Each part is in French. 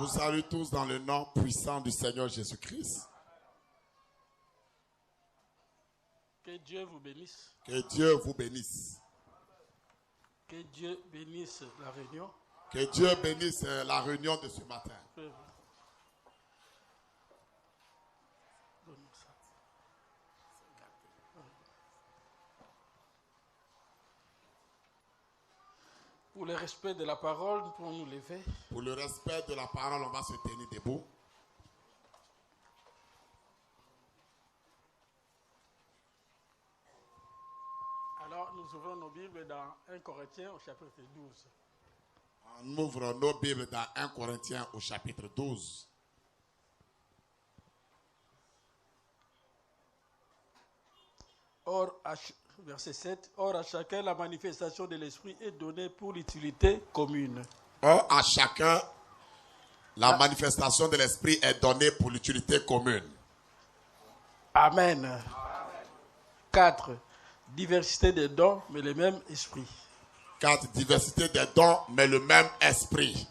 vous salue tous dans le nom puissant du Seigneur Jésus-Christ. Que Dieu vous bénisse. Que Dieu vous bénisse. Que Dieu bénisse la réunion. Que Dieu bénisse la réunion de ce matin. Pour le respect de la parole, nous pouvons nous lever. Pour le respect de la parole, on va se tenir debout. Alors, nous ouvrons nos Bibles dans 1 Corinthiens au chapitre 12. On ouvre nos Bibles dans 1 Corinthiens au chapitre 12. Verset 7. Or, à chacun, la manifestation de l'Esprit est donnée pour l'utilité commune. Or, à chacun, la manifestation de l'Esprit est donnée pour l'utilité commune. Amen. 4. Diversité des dons, mais le même esprit. 4. Diversité des dons, mais le même esprit.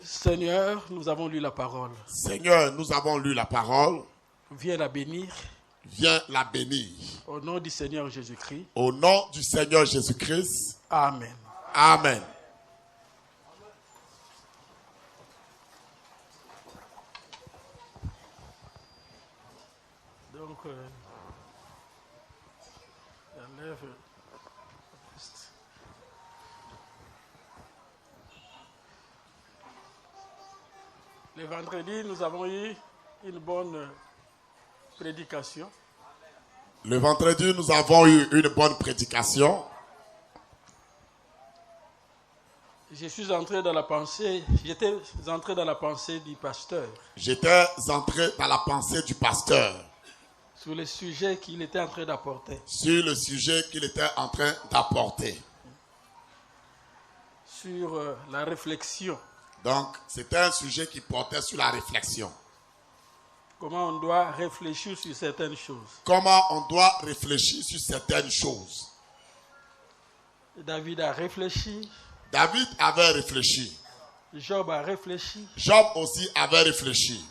Seigneur, nous avons lu la parole. Seigneur, nous avons lu la parole. Viens la bénir. Viens la bénir. Au nom du Seigneur Jésus-Christ. Au nom du Seigneur Jésus-Christ. Amen. Amen. Donc, j'enlève. Le vendredi, nous avons eu une bonne prédication. Le vendredi, nous avons eu une bonne prédication. J'étais entré dans la pensée du pasteur. J'étais entré dans la pensée du pasteur. Sur le sujet qu'il était en train d'apporter. Sur le sujet qu'il était en train d'apporter. Sur la réflexion. Donc, c'était un sujet qui portait sur la réflexion. Comment on doit réfléchir sur certaines choses. Comment on doit réfléchir sur certaines choses. David a réfléchi. David avait réfléchi. Job a réfléchi. Job aussi avait réfléchi.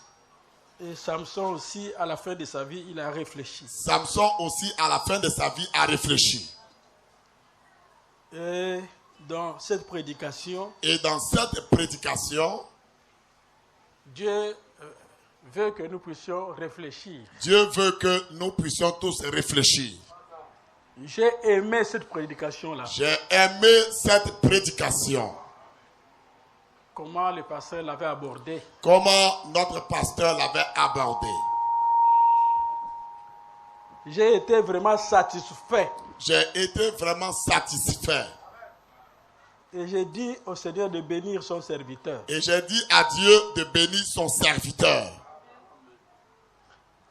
Et Samson aussi, à la fin de sa vie, il a réfléchi. Samson aussi, à la fin de sa vie, a réfléchi. Et dans cette prédication, Dieu veut que nous puissions réfléchir. Dieu veut que nous puissions tous réfléchir. J'ai aimé cette prédication-là. J'ai aimé cette prédication. Comment le pasteur l'avait abordé. Comment notre pasteur l'avait abordé. J'ai été vraiment satisfait. J'ai été vraiment satisfait. Et j'ai dit au Seigneur de bénir son serviteur. Et j'ai dit à Dieu de bénir son serviteur.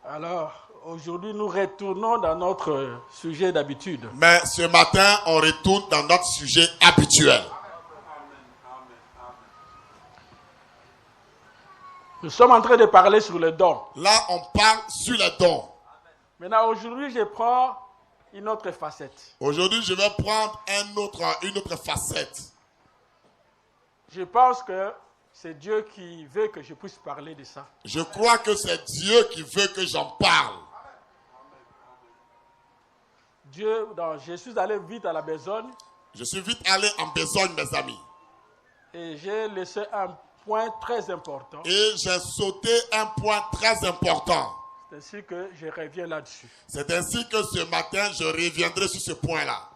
Alors, aujourd'hui, nous retournons dans notre sujet d'habitude. Mais ce matin, on retourne dans notre sujet habituel. Nous sommes en train de parler sur les dons. Là, on parle sur les dons. Maintenant, aujourd'hui, je prends une autre facette. Aujourd'hui, je vais prendre une autre facette. Je pense que c'est Dieu qui veut que je puisse parler de ça. Je crois que c'est Dieu qui veut que j'en parle. Je suis allé vite à la besogne. Je suis vite allé en besogne, mes amis. Et j'ai laissé un point très important. Et j'ai sauté un point très important. C'est ainsi que je reviens là-dessus. C'est ainsi que ce matin, je reviendrai sur ce point-là.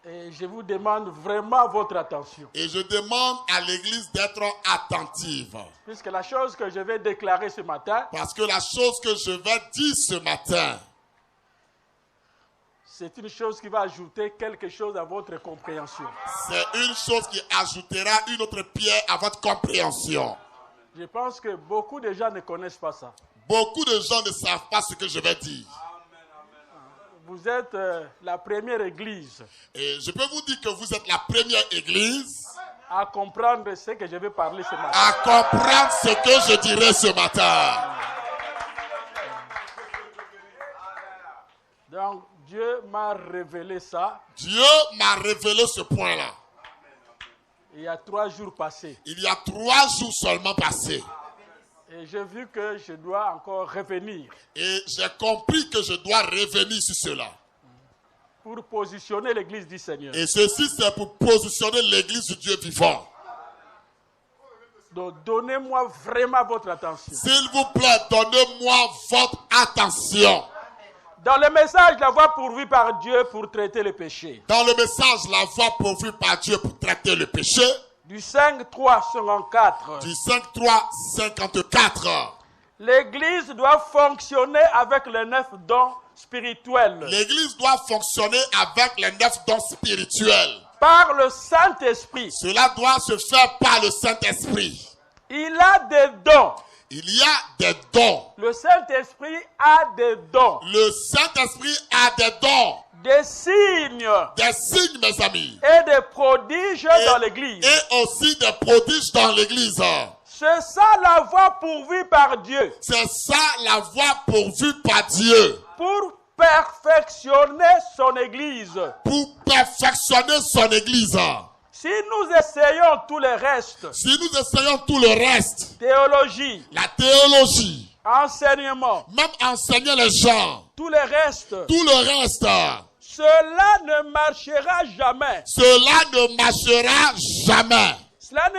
Et je vous demande vraiment votre attention. Et je demande à l'Église d'être attentive. Puisque la chose que je vais déclarer ce matin, parce que la chose que je vais dire ce matin, c'est une chose qui va ajouter quelque chose à votre compréhension. C'est une chose qui ajoutera une autre pierre à votre compréhension. Je pense que beaucoup de gens ne connaissent pas ça. Beaucoup de gens ne savent pas ce que je vais dire. Vous êtes la première église. Et je peux vous dire que vous êtes la première église à comprendre ce que je vais parler ce matin. À comprendre ce que je dirai ce matin. Donc, Dieu m'a révélé ça. Dieu m'a révélé ce point-là. Il y a 3 jours passés. Il y a 3 jours seulement passés. Et j'ai vu que je dois encore revenir. Et j'ai compris que je dois revenir sur cela. Pour positionner l'église du Seigneur. Et ceci, c'est pour positionner l'église du Dieu vivant. Donc, donnez-moi vraiment votre attention. S'il vous plaît, donnez-moi votre attention. Dans le message, la voie pourvue par Dieu pour traiter le péché. Dans le message, la voie pourvue par Dieu pour traiter le péché. Du 5:3-54. Du 5:3-54. L'église doit fonctionner avec les 9 dons spirituels. L'église doit fonctionner avec les 9 dons spirituels. Par le Saint-Esprit. Cela doit se faire par le Saint-Esprit. Il a des dons. Il y a des dons. Le Saint-Esprit a des dons. Le Saint-Esprit a des dons. Des signes. Des signes, mes amis. Et des prodiges dans l'église. Et aussi des prodiges dans l'église. C'est ça la voie pourvue par Dieu. C'est ça la voie pourvue par Dieu. Pour perfectionner son église. Pour perfectionner son église. Si nous essayons tout le reste. Si nous essayons tout le reste. Théologie. La théologie. Enseignement. Même enseigner les gens. Tout le reste. Tout le reste. Cela ne marchera jamais. Cela ne marchera jamais. Cela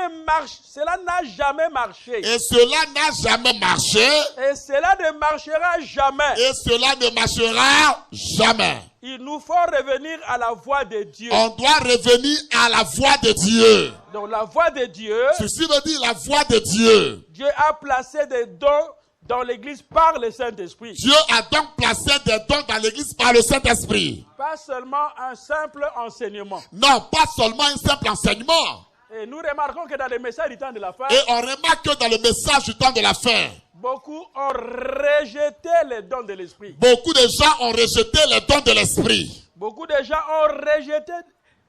n'a jamais marché. Et cela n'a jamais marché. Et cela ne marchera jamais. Et cela ne marchera jamais. Il nous faut revenir à la voie de Dieu. On doit revenir à la voie de Dieu. Donc la voie de Dieu. Ceci veut dire la voie de Dieu. Dieu a placé des dons dans l'église par le Saint-Esprit. Dieu a donc placé des dons dans l'église par le Saint-Esprit. Pas seulement un simple enseignement. Non, pas seulement un simple enseignement. Et nous remarquons que dans les messages du temps de la fin, et on remarque que dans le message du temps de la fin, beaucoup ont rejeté les dons de l'Esprit. Beaucoup de gens ont rejeté les dons de l'Esprit. Beaucoup de gens ont rejeté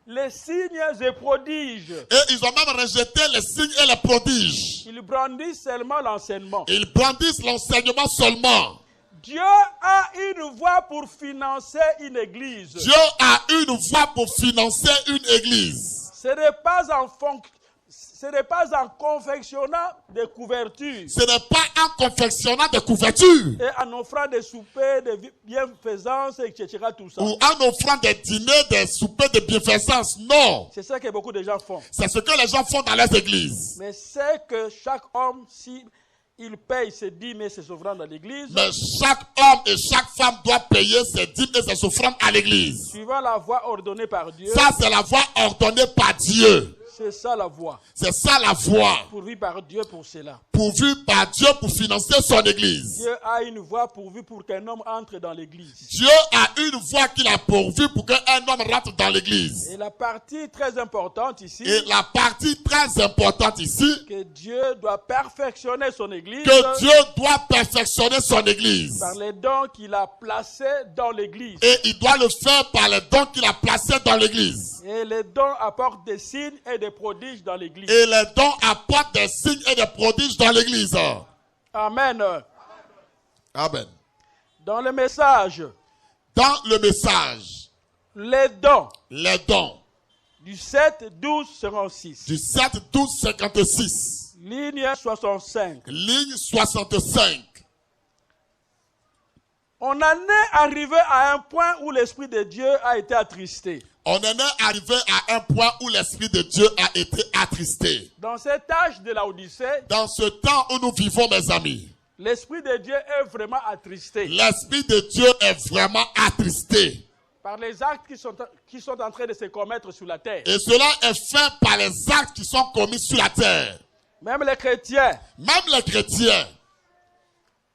les signes et prodiges. Et ils ont même rejeté les signes et les prodiges. Ils brandissent seulement l'enseignement. Ils brandissent l'enseignement seulement. Dieu a une voie pour financer une église. Dieu a une voie pour financer une église. Ce n'est pas en confectionnant des couvertures. Ce n'est pas en confectionnant des couvertures. Et en offrant des soupers de bienfaisance, etc. Tout ça. Ou en offrant des dîners, des soupers de bienfaisance. Non. C'est ça que beaucoup de gens font. C'est ce que les gens font dans les églises. Mais c'est que chaque homme, si il paye ses dîmes et ses offrandes à l'église. Mais chaque homme et chaque femme doit payer ses dîmes et ses offrandes à l'église. Suivant la voie ordonnée par Dieu. Ça, c'est la voie ordonnée par Dieu. C'est ça la voie. C'est ça la voie. Pourvue par Dieu pour cela. Pourvue par Dieu pour financer son église. Dieu a une voie pourvue pour qu'un homme entre dans l'église. Dieu a une voie qu'il a pourvue pour qu'un homme rentre dans l'église. Et la partie très importante ici. Et la partie très importante ici. Que Dieu doit perfectionner son église. Que Dieu doit perfectionner son église. Par les dons qu'il a placés dans l'église. Et il doit le faire par les dons qu'il a placés dans l'église. Et les dons apportent des signes et des prodiges dans l'église. Et les dons apportent des signes et des prodiges dans l'église. Amen. Amen. Dans le message. Dans le message. Les dons. Les dons. Du 7-12-56. Du 7-12-56. Ligne 65. Ligne 65. On en est arrivé à un point où l'Esprit de Dieu a été attristé. On en est arrivé à un point où l'Esprit de Dieu a été attristé. Dans cet âge de la Odyssée, dans ce temps où nous vivons, mes amis, l'Esprit de Dieu est vraiment attristé. L'Esprit de Dieu est vraiment attristé. Par les actes qui sont en train de se commettre sur la terre. Et cela est fait par les actes qui sont commis sur la terre. Même les chrétiens. Même les chrétiens.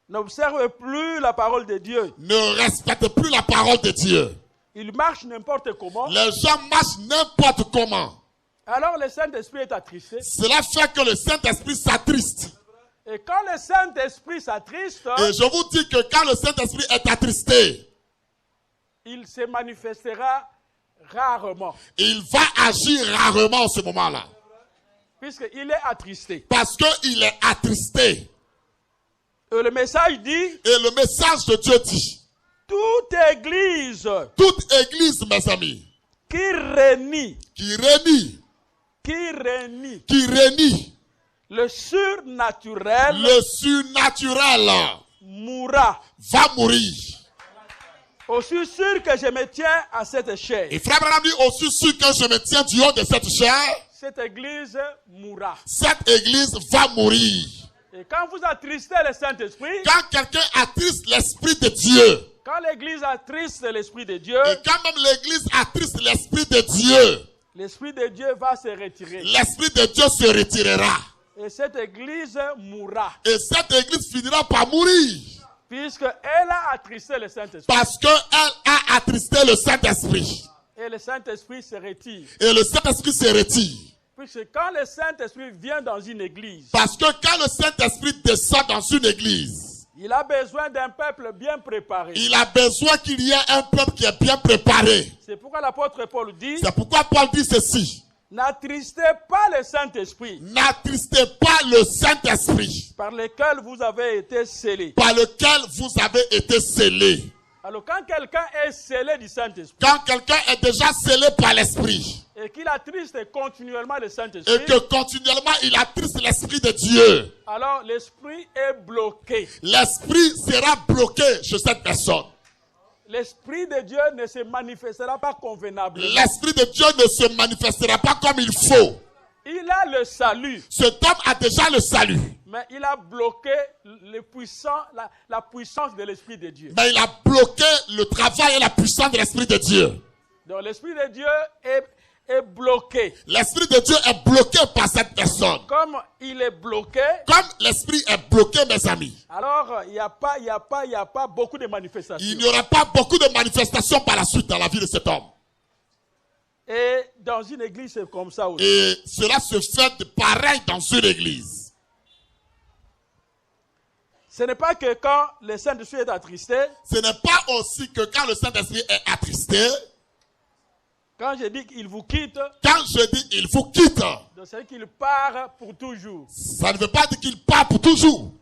N'observent plus la parole de Dieu. Ne respectent plus la parole de Dieu. Ils marchent n'importe comment. Les gens marchent n'importe comment. Alors le Saint-Esprit est attristé. Cela fait que le Saint-Esprit s'attriste. Et quand le Saint-Esprit s'attriste, et je vous dis que quand le Saint-Esprit est attristé, il se manifestera rarement. Il va agir rarement en ce moment-là. Puisqu'il est attristé. Parce qu'il est attristé. Et le message dit. Et le message de Dieu dit. Toute église. Toute église, mes amis. Qui renie. qui renie le surnaturel mourra. Va mourir. Aussi sûr que je me tiens à cette chair. Et frère Branham dit, aussi sûr que je me tiens du haut de cette chair, cette église mourra. Cette église va mourir. Et quand vous attristez le Saint-Esprit, quand quelqu'un attriste l'Esprit de Dieu, quand l'église attriste l'Esprit de Dieu, et quand même l'église attriste l'Esprit de Dieu, l'Esprit de Dieu va se retirer. L'Esprit de Dieu se retirera. Et cette église mourra. Et cette église finira par mourir. Puisqu'elle a attristé le Saint-Esprit. Parce qu'elle a attristé le Saint-Esprit. Et le Saint-Esprit se retire. Et le Saint-Esprit se retire. Puisque quand le Saint-Esprit vient dans une église, parce que quand le Saint-Esprit descend dans une église, il a besoin d'un peuple bien préparé. Il a besoin qu'il y ait un peuple qui est bien préparé. C'est pourquoi l'apôtre Paul dit, c'est pourquoi Paul dit ceci. N'attristez pas le Saint-Esprit. N'attristez pas le Saint-Esprit. Par lequel vous avez été scellés. Par lequel vous avez été scellés. Alors quand quelqu'un est scellé du Saint-Esprit. Quand quelqu'un est déjà scellé par l'Esprit. Et qu'il attriste continuellement le Saint-Esprit. Et que continuellement il attriste l'Esprit de Dieu. Alors l'Esprit est bloqué. L'Esprit sera bloqué chez cette personne. L'Esprit de Dieu ne se manifestera pas convenablement. L'Esprit de Dieu ne se manifestera pas comme il faut. Il a le salut. Cet homme a déjà le salut. Mais il a bloqué la puissance de l'Esprit de Dieu. Mais il a bloqué le travail et la puissance de l'Esprit de Dieu. Donc l'Esprit de Dieu est bloqué. L'Esprit de Dieu est bloqué par cette personne. Comme il est bloqué. Comme l'Esprit est bloqué, mes amis. Alors, il n'y a pas beaucoup de manifestations. Il n'y aura pas beaucoup de manifestations par la suite dans la vie de cet homme. Et dans une église, c'est comme ça aussi. Et cela se fait de pareil dans une église. Ce n'est pas que quand le Saint-Esprit est attristé. Ce n'est pas aussi que quand le Saint-Esprit est attristé. Quand je dis qu'il vous quitte. Quand je dis il vous quitte. C'est qu'il part pour toujours. Ça ne veut pas dire qu'il part pour toujours.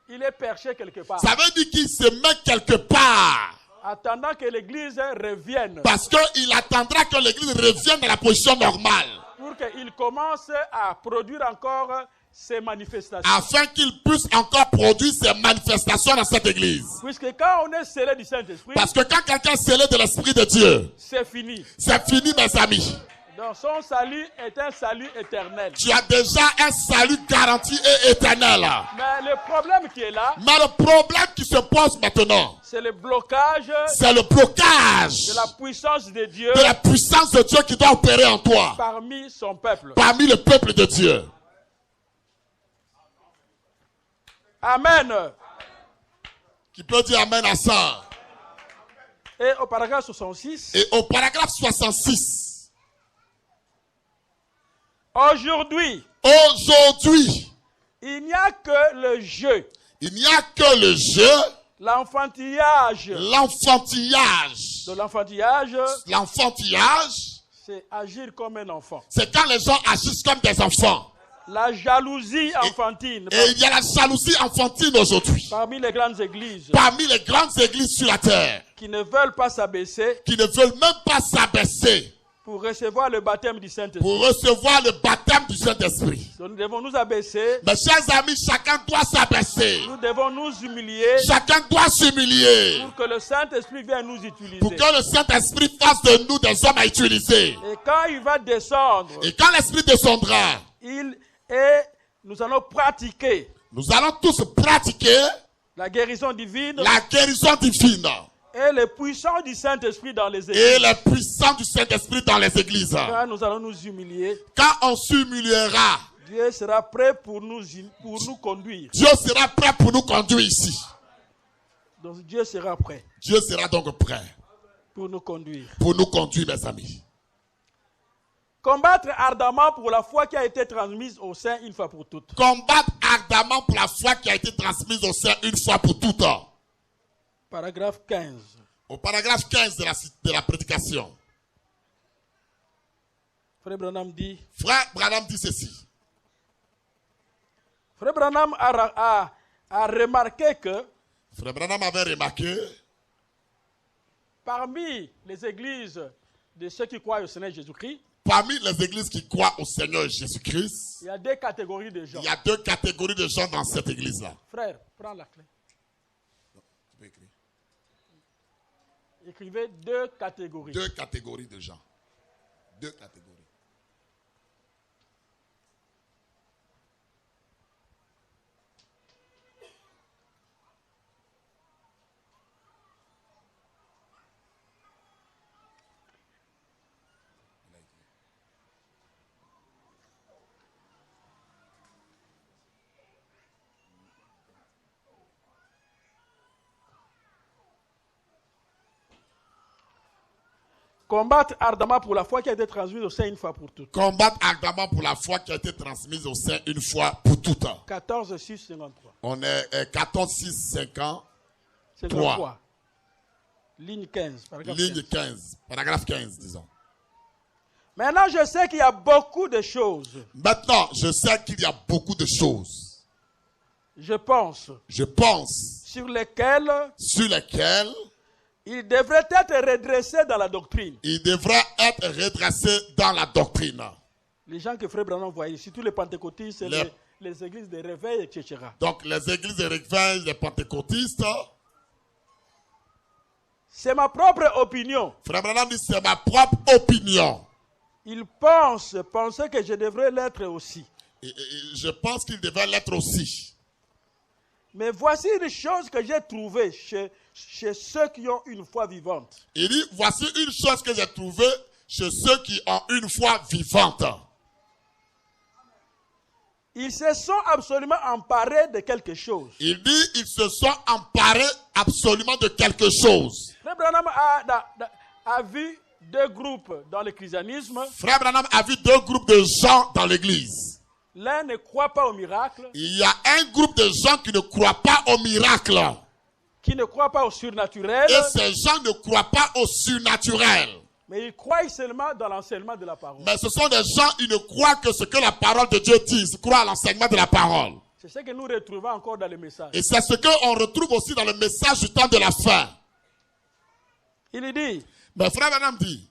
Il est perché quelque part. Ça veut dire qu'il se met quelque part. Attendant que l'église revienne. Parce qu'il attendra que l'église revienne dans la position normale. Pour qu'il commence à produire encore ses manifestations. Afin qu'il puisse encore produire ses manifestations dans cette église. Puisque quand on est scellé du Saint-Esprit. Parce que quand quelqu'un est scellé de l'Esprit de Dieu. C'est fini. C'est fini, mes amis. Donc son salut est un salut éternel. Tu as déjà un salut garanti et éternel. Mais le problème qui est là. Mais le problème qui se pose maintenant. C'est le blocage. C'est le blocage. De la puissance de Dieu. De la puissance de Dieu qui doit opérer en toi. Parmi son peuple. Parmi le peuple de Dieu. Amen. Qui peut dire amen à ça? Et au paragraphe 66. Et au paragraphe 66. Aujourd'hui. Il n'y a que le jeu. Il n'y a que le jeu. L'enfantillage. L'enfantillage. De l'enfantillage. L'enfantillage. C'est agir comme un enfant. C'est quand les gens agissent comme des enfants. La jalousie enfantine. Et il y a la jalousie enfantine aujourd'hui. Parmi les grandes églises. Parmi les grandes églises sur la terre. Qui ne veulent pas s'abaisser. Qui ne veulent même pas s'abaisser. Pour recevoir le baptême du Saint-Esprit. Pour recevoir le baptême du Saint-Esprit. Nous devons nous abaisser. Mes chers amis, chacun doit s'abaisser. Nous devons nous humilier. Chacun doit s'humilier. Pour que le Saint-Esprit vienne nous utiliser. Pour que le Saint-Esprit fasse de nous des hommes à utiliser. Et quand il va descendre. Et quand l'Esprit descendra. Nous allons pratiquer. Nous allons tous pratiquer. La guérison divine. La guérison divine. Et les puissants du Saint-Esprit dans les églises. Et les puissants du Saint-Esprit dans les églises. Quand nous allons nous humilier. Quand on s'humiliera. Dieu sera prêt pour nous conduire. Dieu sera prêt pour nous conduire ici. Donc Dieu sera prêt. Dieu sera donc prêt. Pour nous conduire. Pour nous conduire, mes amis. Combattre ardemment pour la foi qui a été transmise au sein une fois pour toutes. Combattre ardemment pour la foi qui a été transmise au sein une fois pour toutes. Paragraphe 15. Au paragraphe 15 de la prédication. Frère Branham dit. Frère Branham dit ceci. Frère Branham a remarqué que. Frère Branham avait remarqué. Parmi les églises de ceux qui croient au Seigneur Jésus-Christ. parmi les églises qui croient au Seigneur Jésus-Christ, il y a deux catégories de gens. il y a deux catégories de gens dans cette église-là. Frère, prends la clé. Tu peux écrire. Écrivez deux catégories. Deux catégories de gens. Deux catégories. Combattre ardemment pour la foi qui a été transmise au sein une fois pour toutes. Combattre ardemment pour la foi qui a été transmise au sein une fois pour toutes. 14, 6, 53. On est 14, 6, 50. 53. Ligne 15. Ligne 15. Paragraphe 15, disons. Maintenant, je sais qu'il y a beaucoup de choses. Maintenant, je sais qu'il y a beaucoup de choses. Je pense. Sur lesquelles il devrait être redressé dans la doctrine. Il devrait être redressé dans la doctrine. Les gens que Frère Branham voyait, surtout les pentecôtistes, les églises de réveil, etc. Donc, les églises de réveil, les pentecôtistes. C'est ma propre opinion. Frère Branham dit, c'est ma propre opinion. Il pensait que je devrais l'être aussi. Je pense qu'il devrait l'être aussi. Mais voici une chose que j'ai trouvée chez ceux qui ont une foi vivante. Il dit, voici une chose que j'ai trouvée chez ceux qui ont une foi vivante. Ils se sont absolument emparés de quelque chose. Il dit, ils se sont emparés absolument de quelque chose. Frère Branham a vu deux groupes dans le christianisme. Frère Branham a vu deux groupes de gens dans l'église. L'un ne croit pas au miracle. Il y a un groupe de gens qui ne croient pas au miracle. Qui ne croient pas au surnaturel. Et ces gens ne croient pas au surnaturel. Mais ils croient seulement dans l'enseignement de la parole. Mais ce sont des gens, ils ne croient que ce que la parole de Dieu dit. Ils croient à l'enseignement de la parole. C'est ce que nous retrouvons encore dans le message. Et c'est ce qu'on retrouve aussi dans le message du temps de la fin. Il dit, mais Frère Branham dit,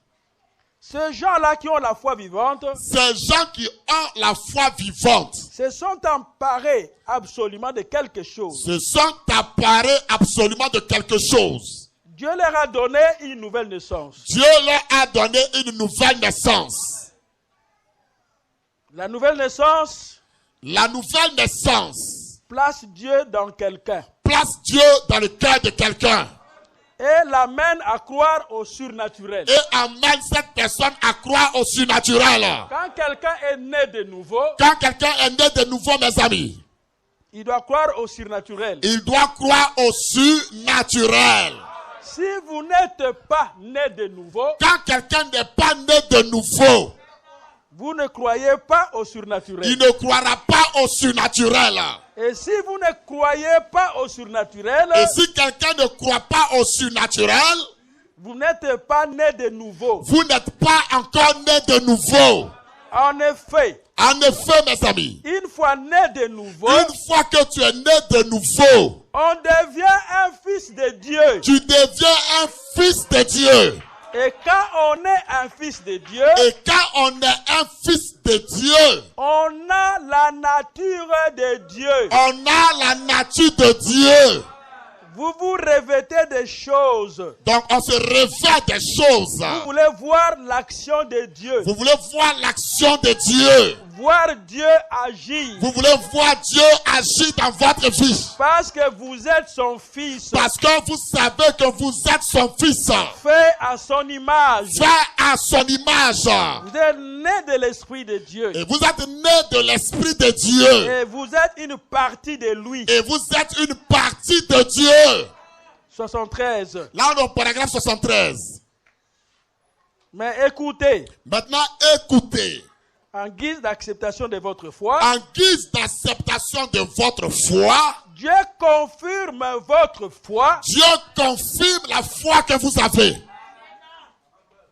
ces gens-là qui ont la foi vivante, ces gens qui ont la foi vivante, se sont emparés absolument de quelque chose. Se sont emparés absolument de quelque chose. Dieu leur a donné une nouvelle naissance. Dieu leur a donné une nouvelle naissance. La nouvelle naissance. La nouvelle naissance. Place Dieu dans quelqu'un. Place Dieu dans le cœur de quelqu'un. Et l'amène à croire au surnaturel. Et amène cette personne à croire au surnaturel. Quand quelqu'un est né de nouveau. Quand quelqu'un est né de nouveau, mes amis. Il doit croire au surnaturel. Il doit croire au surnaturel. Si vous n'êtes pas né de nouveau. Quand quelqu'un n'est pas né de nouveau. Vous ne croyez pas au surnaturel. Il ne croira pas au surnaturel. Et si vous ne croyez pas au surnaturel. Et si quelqu'un ne croit pas au surnaturel. Vous n'êtes pas né de nouveau. Vous n'êtes pas encore né de nouveau. En effet, mes amis. Une fois né de nouveau. Une fois que tu es né de nouveau. On devient un fils de Dieu. Tu deviens un fils de Dieu. Et quand on est un fils de Dieu, on a la nature de Dieu. On a la nature de Dieu. Vous vous revêtez des choses. Donc on se revêt des choses. Vous voulez voir l'action de Dieu. Vous voulez voir l'action de Dieu. Voir Dieu agir. Vous voulez voir Dieu agir dans votre vie. Parce que vous êtes son fils. Parce que vous savez que vous êtes son fils. Fait à son image. Fait à son image. Vous êtes né de l'Esprit de Dieu. Et vous êtes né de l'Esprit de Dieu. Et vous êtes une partie de lui. Et vous êtes une partie de Dieu. 73. Là on est au paragraphe 73. Mais écoutez. Maintenant écoutez. En guise d'acceptation de votre foi. En guise d'acceptation de votre foi. Dieu confirme votre foi. Dieu confirme la foi que vous avez.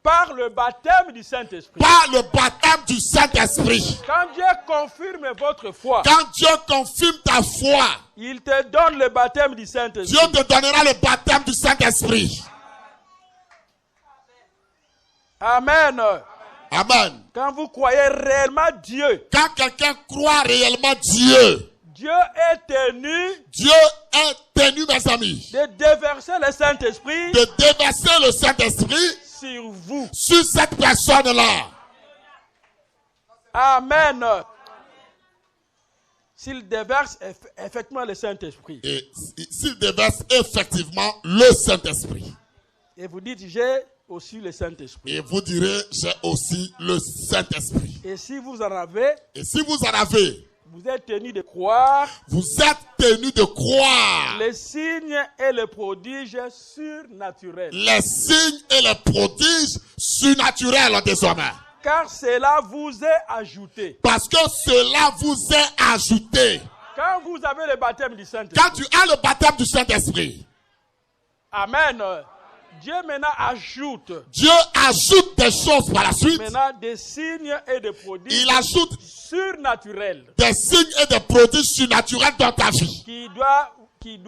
Par le baptême du Saint-Esprit. Par le baptême du Saint-Esprit. Quand Dieu confirme votre foi. Quand Dieu confirme ta foi. Il te donne le baptême du Saint-Esprit. Dieu te donnera le baptême du Saint-Esprit. Amen. Amen. Quand vous croyez réellement Dieu, Quand quelqu'un croit réellement Dieu, Dieu est tenu Dieu est tenu, mes amis, de déverser le Saint-Esprit de déverser le Saint-Esprit sur vous. sur cette personne-là. Amen. S'il déverse effectivement le Saint-Esprit. Et s'il déverse effectivement le Saint-Esprit. Et vous dites, j'ai aussi le Saint-Esprit. Et vous direz, j'ai aussi le Saint-Esprit. Et si vous en avez, Et si vous en avez, vous êtes tenu de croire vous êtes tenu de croire les signes et les prodiges surnaturels. les signes et les prodiges surnaturels désormais. Car cela vous est ajouté. Parce que cela vous est ajouté. Quand vous avez le baptême du Saint-Esprit. Quand tu as le baptême du Saint-Esprit. Amen. Dieu maintenant ajoute. Dieu ajoute des choses par la suite. Maintenant des signes et des prodiges. Il ajoute surnaturels. Des signes et des prodiges surnaturels dans ta vie. Qui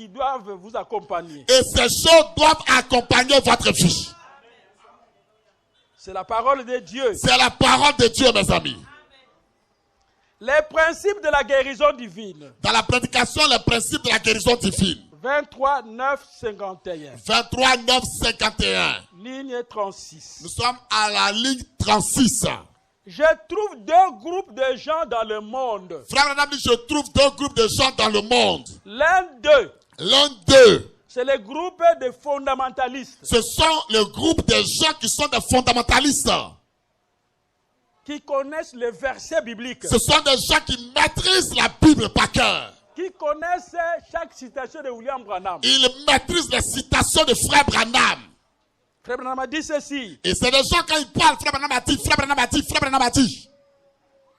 doivent vous accompagner. Et ces choses doivent accompagner votre vie. C'est la parole de Dieu. C'est la parole de Dieu, mes amis. Les principes de la guérison divine. Dans la prédication, les principes de la guérison divine. 23, 9, 51. 23, 9, 51. Ligne 36. Nous sommes à la ligne 36. Je trouve deux groupes de gens dans le monde. Frère Branham dit, je trouve deux groupes de gens dans le monde. L'un d'eux. L'un d'eux. C'est le groupe des fondamentalistes. Ce sont le groupe de gens qui sont des fondamentalistes. Qui connaissent les versets bibliques. Ce sont des gens qui maîtrisent la Bible par cœur. Qui connaissent chaque citation de William Branham. Ils maîtrisent les citations de Frère Branham. Frère Branham a dit ceci. Et c'est des gens quand ils parlent, Frère Branham a dit, Frère Branham a dit, Frère Branham a dit.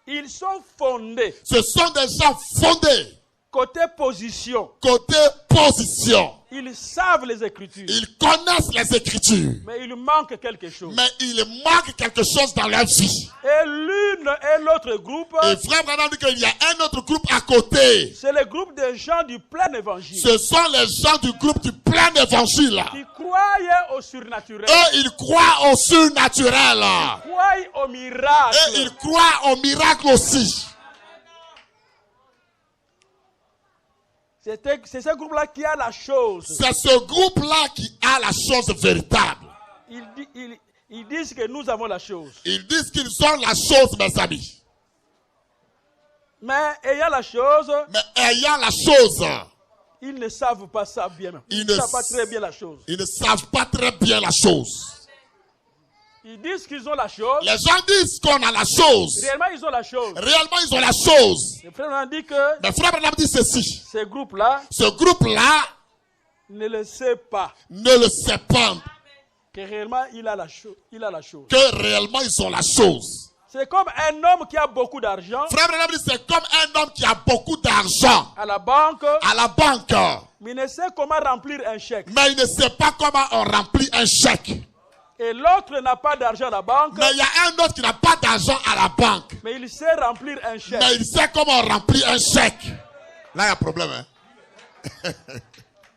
Ils sont fondés. Ce sont des gens fondés. Côté position. Côté position. Ils savent les Écritures. Ils connaissent les Écritures. Mais il manque quelque chose. Mais il manque quelque chose dans leur vie. Et l'une et l'autre groupe. Et Frère Branham dit qu'il y a un autre groupe à côté. C'est le groupe des gens du plein évangile. Ce sont les gens du groupe du plein évangile. Qui croient au surnaturel. Et ils croient au surnaturel. Ils croient au miracle. Et ils croient au miracle aussi. C'est ce groupe-là qui a la chose. C'est ce groupe-là qui a la chose véritable. Ils disent que nous avons la chose. Ils disent qu'ils ont la chose, mes amis. Mais ayant la chose. Mais ayant la chose. Ils ne savent pas ça bien. Ils ne savent pas très bien la chose. Ils ne savent pas très bien la chose. Ils disent qu'ils ont la chose. Les gens disent qu'on a la chose. Réellement, ils ont la chose. Réellement, ils ont la chose. Le frère Branham dit que. Mais Frère Branham dit ceci. Ce groupe-là. Ce groupe-là. Ne le sait pas. Ne le sait pas. Que réellement, il a la chose. Il a la chose. Que réellement, ils ont la chose. C'est comme un homme qui a beaucoup d'argent. Frère Branham dit c'est comme un homme qui a beaucoup d'argent. À la banque. À la banque. Mais il ne sait comment remplir un chèque. Mais il ne sait pas comment on remplit un chèque. Et l'autre n'a pas d'argent à la banque. Mais il y a un autre qui n'a pas d'argent à la banque. Mais il sait remplir un chèque. Mais il sait comment on remplit un chèque. Là, il y a un problème. Hein?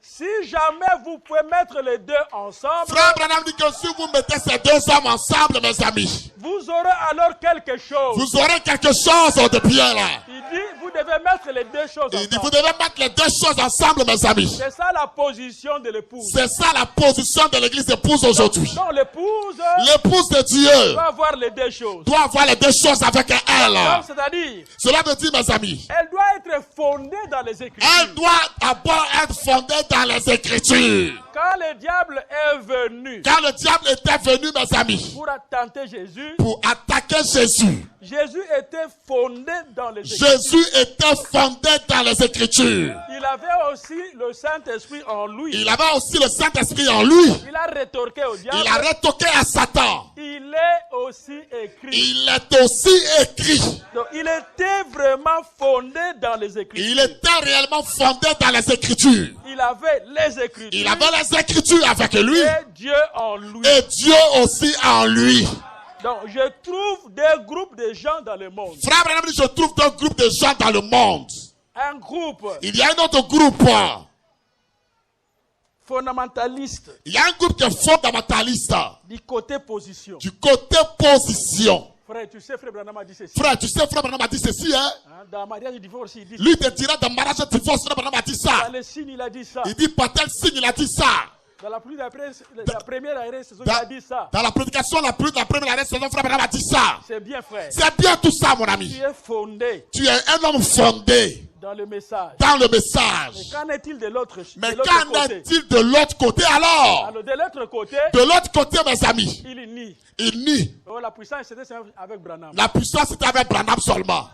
Si jamais vous pouvez mettre les deux ensemble. Frère Branham dit que si vous mettez ces deux hommes ensemble, mes amis. Vous aurez alors quelque chose. Vous aurez quelque chose de bien là. Il dit, vous devez mettre les deux choses ensemble. Il dit, vous devez mettre les deux choses ensemble, mes amis. C'est ça la position de l'épouse. C'est ça la position de l'église épouse aujourd'hui. Donc l'épouse. L'épouse de Dieu. Doit avoir les deux choses. Doit avoir les deux choses avec elle. Donc c'est-à-dire. Cela veut dire, mes amis. Elle doit être fondée dans les Écritures. Elle doit d'abord être fondée dans les Écritures. Quand le diable est venu. Quand le diable était venu, mes amis. Pour tenter Jésus. Pour attaquer Jésus. Jésus était fondé dans les Écritures. Jésus était fondé dans les Écritures. Il avait aussi le Saint-Esprit en lui. Il avait aussi le Saint-Esprit en lui. Il a rétorqué au diable. Il a rétorqué à Satan. Il est aussi écrit. Il est aussi écrit. Donc il était vraiment fondé dans les Écritures. Il était réellement fondé dans les Écritures. Il avait les Écritures. Il avait les Écritures avec lui. Et Dieu en lui. Et Dieu aussi en lui. Donc je trouve des groupes de gens dans le monde. Frère Branham dit, je trouve deux groupes de gens dans le monde. Un groupe. Il y a un autre groupe. fondamentaliste. Il y a un groupe qui est fondamentaliste. Du côté position. Du côté position. Frère, tu sais, Frère Branham a dit ceci. Frère, tu sais, Frère Branham a dit ceci, hein? Dans le mariage du divorce, il dit Lui te dira dans le mariage du divorce, Frère Branham a dit ça. dans les signes, il a dit ça. Il dit par tel signe, il a dit ça. Dans la première arrêt saison, il a dit ça. Dans la prédication, la première arrêt saison, Frère Branham a dit ça. C'est bien, frère. C'est bien tout ça, mon ami. Tu es fondé Tu es un homme fondé dans le message. dans le message. Mais qu'en est-il de l'autre côté? Mais qu'en est-il de l'autre côté alors? Alors, de l'autre côté, De l'autre côté, mes amis, il nie. il nie. Oh, la puissance, c'était avec Branham. La puissance est avec Branham seulement.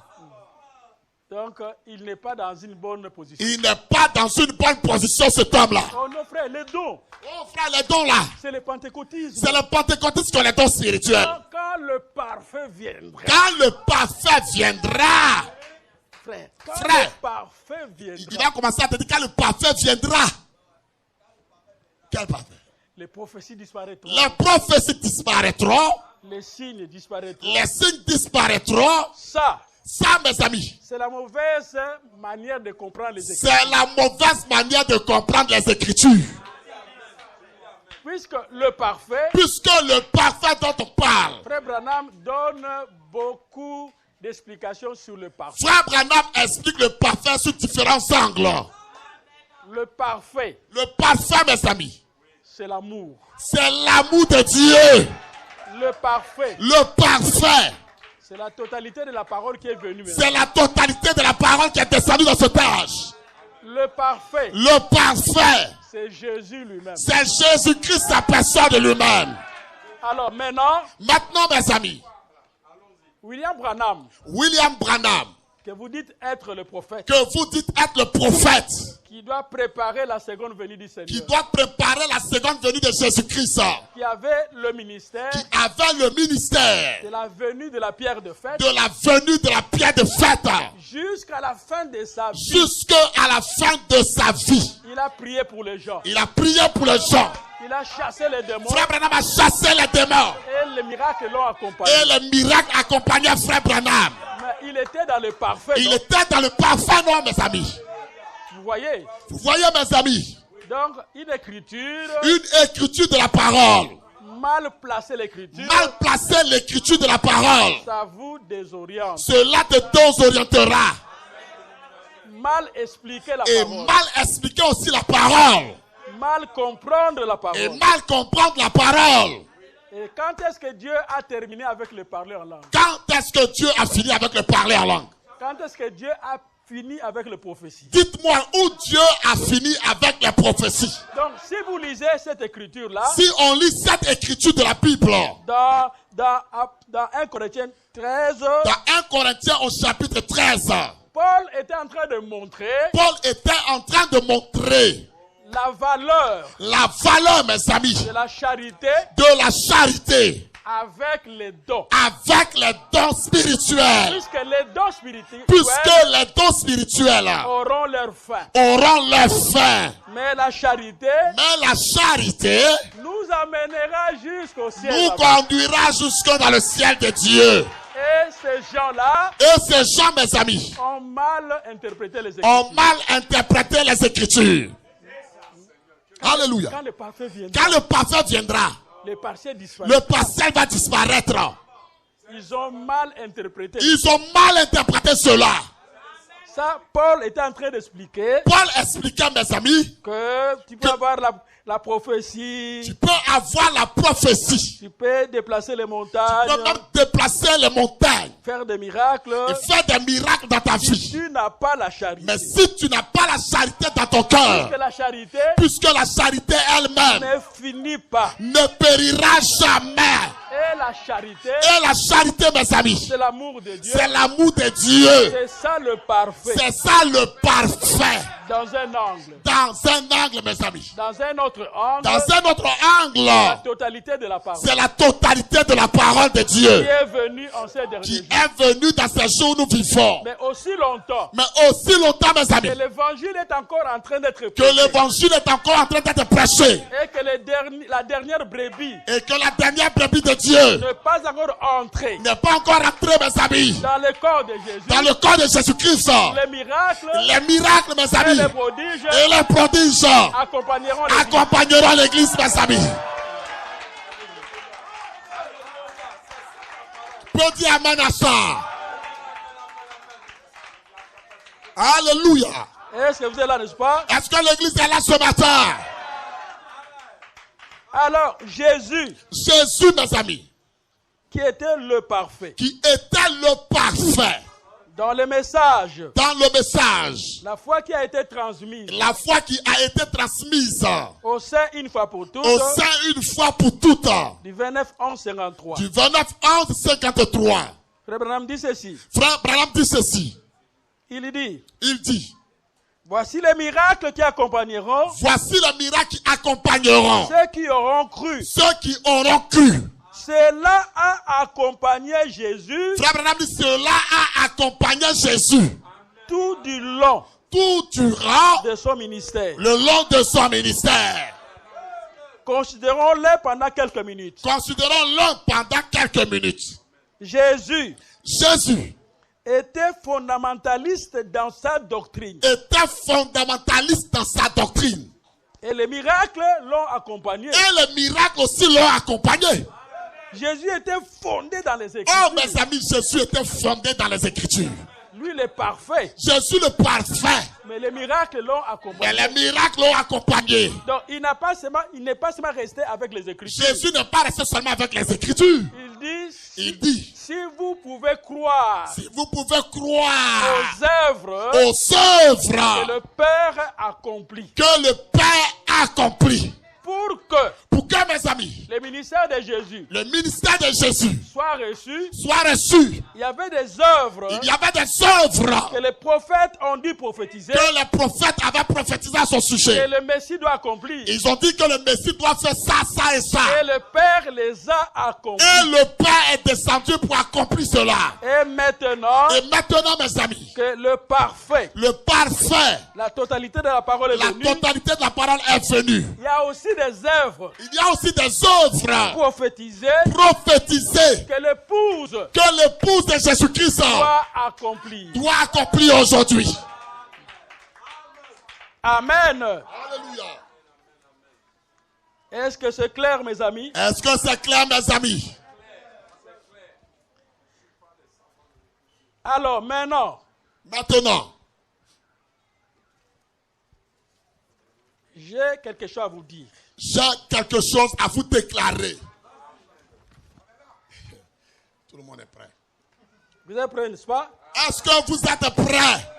Donc, il n'est pas dans une bonne position. Il n'est pas dans une bonne position, cet homme-là. Oh non, frère, les dons, Oh frère, les dons là, c'est le pentecôtisme. c'est le pentecôtiste qui ont les dons spirituels. Quand le parfait viendra, Quand le parfait viendra, frère, quand Frère, le parfait il viendra, va commencer à te dire quand le parfait viendra. Quel parfait? les prophéties disparaîtront, Les prophéties disparaîtront, les signes disparaîtront. les signes disparaîtront. Ça, mes amis, c'est la mauvaise manière de comprendre les Écritures. c'est la mauvaise manière de comprendre les Écritures. Puisque le parfait, Puisque le parfait dont on parle, Frère Branham donne beaucoup d'explications sur le parfait. Frère Branham explique le parfait sous différents angles. Le parfait, Le parfait, mes amis, c'est l'amour. c'est l'amour de Dieu. Le parfait, Le parfait, c'est la totalité de la parole qui est venue. maintenant. c'est la totalité de la parole qui est descendue dans cet âge. Le parfait, Le parfait, c'est Jésus lui-même. c'est Jésus-Christ, sa personne de lui-même. Alors maintenant, Maintenant, mes amis, William Branham, William Branham, que vous dites être le prophète, que vous dites être le prophète, qui doit préparer la seconde venue du Seigneur, qui doit préparer la seconde venue de Jésus-Christ, qui avait le ministère qui avait le ministère de la venue de la pierre de fête, de la venue de la pierre de fête, jusqu'à la fin de sa vie. jusqu'à la fin de sa vie. Il a prié pour les gens. Il a prié pour les gens. Il a chassé les démons. Frère Branham a chassé les démons. Et les miracles l'ont accompagné. Et les miracles accompagnaient Frère Branham. Mais il était dans le parfait. Il donc, était dans le parfait, non, mes amis. vous voyez. Vous voyez, mes amis, Donc, une écriture, une écriture de la parole. mal placée l'écriture, Mal placer l'écriture de la parole, ça vous désoriente. cela te désorientera. Mal expliquer la Et parole. mal expliquer aussi la parole. Mal comprendre la Et parole. mal comprendre la parole. Et quand est-ce que Dieu a terminé avec le parler en langue? Quand est-ce que Dieu a fini avec le parler en langue? Quand est-ce que Dieu a fini avec le prophétie? Dites-moi où Dieu a fini avec les prophéties. Donc, si vous lisez cette écriture-là, Si on lit cette écriture de la Bible, dans 1 Corinthiens 13, dans 1 Corinthiens au chapitre 13, Paul était en train de montrer Paul était en train de montrer la valeur mes amis, de la charité de la charité avec les dons. avec les dons spirituels. Puisque les dons spirituels Puisque les dons spirituels auront leur fin. auront leur fin. Mais la charité Mais la charité nous amènera jusqu'au ciel. nous conduira jusque dans le ciel de Dieu. Et ces gens-là Et ces gens, mes amis, ont mal interprété les ont Écritures. mal interprété les Écritures. Alléluia. Quand le parfait viendra, Quand le parfait viendra, les partiels le disparaîtront. partiel va disparaître. Ils ont mal interprété. Ils ont mal interprété cela. Ça, Paul était en train d'expliquer Paul expliquait, mes amis, que tu peux avoir la prophétie, tu peux avoir la prophétie. tu peux déplacer les Tu montagnes, peux même déplacer les montagnes faire des miracles. et faire des miracles dans ta Si vie. tu n'as pas la charité, Mais si tu n'as pas la charité dans ton cœur, que la charité puisque la charité elle-même ne finit pas. ne périra jamais. Et la charité, Et la charité, mes amis, c'est l'amour de Dieu. c'est l'amour de Dieu. C'est ça le parfait. C'est ça le parfait. Dans un angle. Dans un angle, mes amis. Dans un autre angle, Dans un autre la angle, totalité de la parole c'est la totalité de la parole de qui Dieu est venue en ces derniers qui jours. est venue dans ces jours où nous vivons. Mais aussi longtemps Mais aussi longtemps, mes que amis, l'évangile est encore en train d'être que prêché l'évangile est encore en train d'être prêché et que la dernière brebis et que la dernière brebis de Dieu n'est pas encore entrée n'est pas encore entrée, mes amis, dans le corps de Jésus. dans le corps de Jésus-Christ. Les miracles Les miracles, mes et amis, Et les prodiges accompagneront l'église, mes amis. Peux dire amen à ça. Alléluia. Est-ce que vous êtes là, n'est-ce pas? Est-ce que l'église est là ce matin? Alors, Jésus, mes amis, qui était le parfait, qui était le parfait, dans le message, la foi qui a été transmise, au sein une fois pour toutes, du 29-11-53. Du 29-11-53. Frère Branham dit ceci. Il dit, voici les miracles qui accompagneront ceux qui auront cru. Cela a accompagné Jésus. Frère Branham dit, cela a accompagné Jésus tout du long de son ministère. Le long de son ministère. Considérons-le pendant quelques minutes. Jésus était fondamentaliste dans sa doctrine. Et les miracles l'ont accompagné. Jésus était fondé dans les Écritures. Oh mes amis, Jésus était fondé dans les Écritures. Lui, il est parfait. Jésus le parfait. Mais les miracles l'ont accompagné. Donc, il n'est pas seulement resté avec les Écritures. Jésus n'est pas resté seulement avec les Écritures. Il dit, si vous pouvez croire, aux œuvres que le Père accomplit. Pour que mes amis, le ministère de Jésus soit reçu, il y avait des œuvres que les prophètes ont dû prophétiser, que les prophètes avaient prophétisé à son sujet. Et le Messie doit accomplir. Ils ont dit que le Messie doit faire ça, ça et ça. Et le Père les a accomplis. Et le Père est descendu pour accomplir cela. Et maintenant, mes amis, que le parfait, la totalité de la parole est venue. Il y a aussi des œuvres. Prophétiser que l'épouse de Jésus-Christ doit accomplir aujourd'hui. Amen. Alléluia. Est-ce que c'est clair, mes amis? Alors maintenant, j'ai quelque chose à vous dire. J'ai quelque chose à vous déclarer. Tout le monde est prêt. Vous êtes prêts, n'est-ce pas? Est-ce que vous êtes prêts?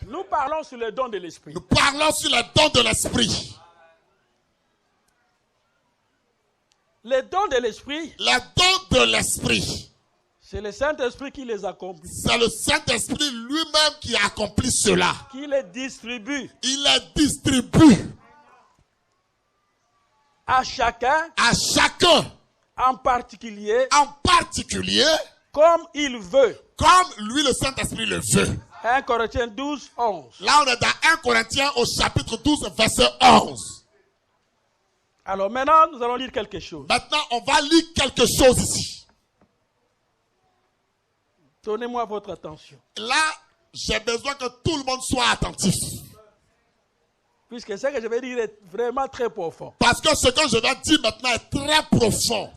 Nous parlons sur le don de l'esprit. Les dons de l'esprit. C'est le Saint-Esprit qui les accomplit. C'est le Saint-Esprit lui-même qui accomplit cela. Qui les distribue. Il les distribue. À chacun. En particulier. Comme il veut. Comme lui, le Saint-Esprit le veut. 1 Corinthiens 12, 11. Là, on est dans 1 Corinthiens au chapitre 12, verset 11. Alors maintenant, nous allons lire quelque chose. Maintenant, on va lire quelque chose ici. Donnez-moi votre attention. Là, j'ai besoin que tout le monde soit attentif. Puisque ce que je vais dire est vraiment très profond. Parce que ce que je vais dire maintenant est très profond.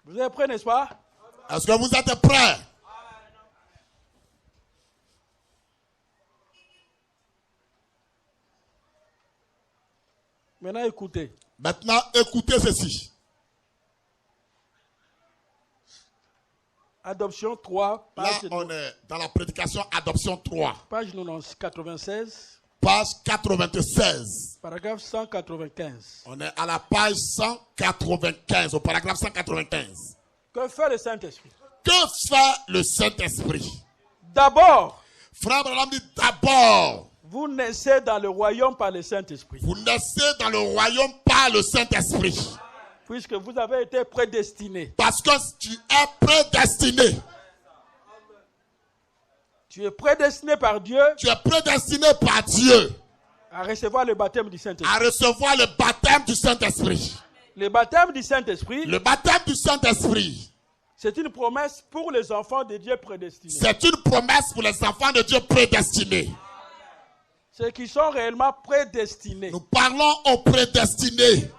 Vous êtes prêts, n'est-ce pas? Est-ce que vous êtes prêts? Maintenant, écoutez. Écoutez ceci. Adoption 3. Là, on est dans la prédication Adoption 3. Page 96. Page 96. Paragraphe 195. On est à la page 195, au paragraphe 195. Que fait le Saint-Esprit? D'abord, Frère Branham dit d'abord, vous naissez dans le royaume par le Saint-Esprit. Puisque vous avez été prédestiné. Parce que tu es prédestiné. Tu es prédestiné par Dieu. Tu es prédestiné par Dieu. À recevoir le baptême du Saint-Esprit. À recevoir le baptême du Saint-Esprit. Le baptême du Saint-Esprit. Le baptême du Saint-Esprit. C'est une promesse pour les enfants de Dieu prédestinés. C'est une promesse pour les enfants de Dieu prédestinés. Ceux qui sont réellement prédestinés. Nous parlons aux prédestinés.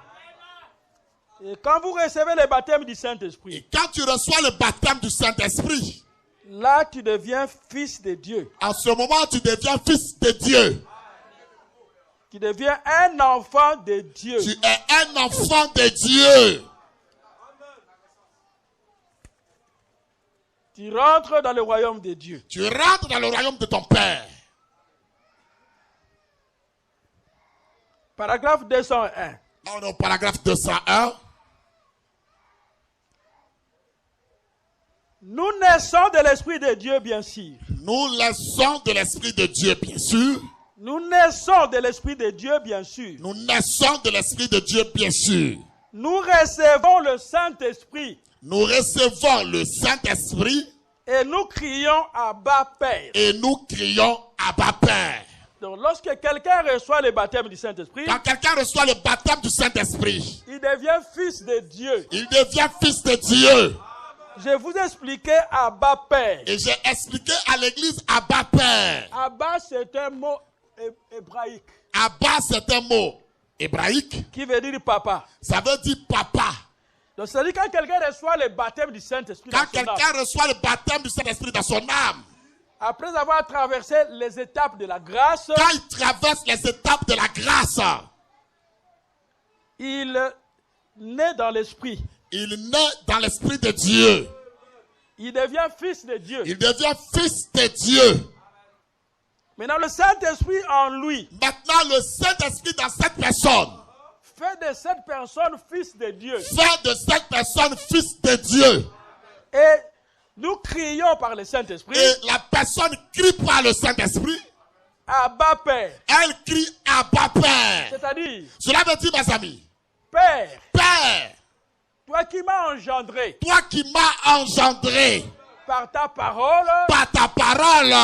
Et quand vous recevez le baptême du Saint-Esprit. Et quand tu reçois le baptême du Saint-Esprit. Là, tu deviens fils de Dieu. En ce moment, tu deviens fils de Dieu. Tu deviens un enfant de Dieu. Tu es un enfant de Dieu. Tu rentres dans le royaume de Dieu. Tu rentres dans le royaume de ton Père. Paragraphe 201. On est au paragraphe 201. Nous naissons de l'Esprit de Dieu, bien sûr. Nous naissons de l'Esprit de Dieu, bien sûr. Nous naissons de l'Esprit de Dieu, bien sûr. Nous naissons de l'Esprit de Dieu, bien sûr. Nous recevons le Saint-Esprit. Nous recevons le Saint-Esprit. Et nous crions Abba Père. Et nous crions Abba Père. Donc lorsque quelqu'un reçoit le baptême du Saint-Esprit. Quand quelqu'un reçoit le baptême du Saint-Esprit. Il devient fils de Dieu. Il devient fils de Dieu. Je vous ai expliqué Abba Père. Et j'ai expliqué à l'église Abba Père. Abba, c'est un mot hébraïque. Abba, c'est un mot hébraïque. Qui veut dire papa. Ça veut dire papa. Donc, c'est-à-dire quand quelqu'un reçoit le baptême du Saint-Esprit. Quand quelqu'un reçoit le baptême du Saint-Esprit dans son âme. Après avoir traversé les étapes de la grâce. Quand il traverse les étapes de la grâce. Il naît dans l'esprit. Il naît dans l'Esprit de Dieu. Il devient fils de Dieu. Il devient fils de Dieu. Maintenant, le Saint-Esprit en lui. Maintenant, le Saint-Esprit dans cette personne. Fait de cette personne fils de Dieu. Fait de cette personne fils de Dieu. Et nous crions par le Saint-Esprit. Et la personne crie par le Saint-Esprit. Abba Père. Elle crie Abba Père. C'est-à-dire. Cela veut dire, mes amis. Père. Père. Toi qui m'as engendré. Toi qui m'as engendré. Par ta parole. Par ta parole.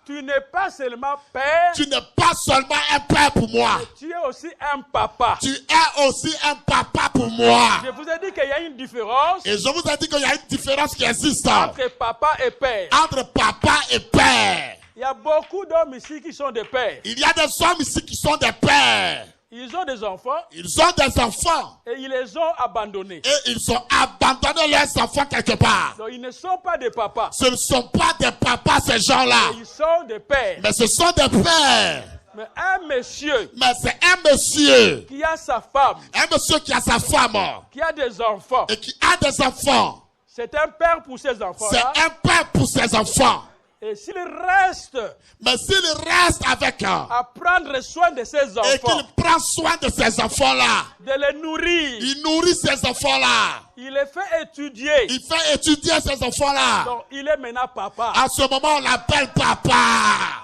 Tu n'es pas seulement père. Tu n'es pas seulement un père pour moi. Mais tu es aussi un papa. Tu es aussi un papa pour moi. Je vous ai dit qu'il y a une différence. Et je vous ai dit qu'il y a une différence qui existe. Entre papa et père. Entre papa et père. Il y a beaucoup d'hommes ici qui sont des pères. Il y a des hommes ici qui sont des pères. Ils ont des enfants. Ils ont des enfants. Et ils les ont abandonnés. Et ils ont abandonné leurs enfants quelque part. Donc ils ne sont pas des papas. Ce ne sont pas des papas, ces gens-là. Ils sont des pères. Mais ce sont des pères. Mais un monsieur. Mais c'est un monsieur. Qui a sa femme. Un monsieur qui a sa femme. Qui a des enfants. Et qui a des enfants. C'est un père pour ses enfants. C'est un père pour ses enfants. Et s'il reste. Mais s'il reste avec à prendre soin de ses enfants. Et qu'il prend soin de ses enfants-là. De les nourrir. Il nourrit ses enfants-là. Il les fait étudier. Il fait étudier ses enfants-là. Donc il est maintenant papa. À ce moment, on l'appelle papa.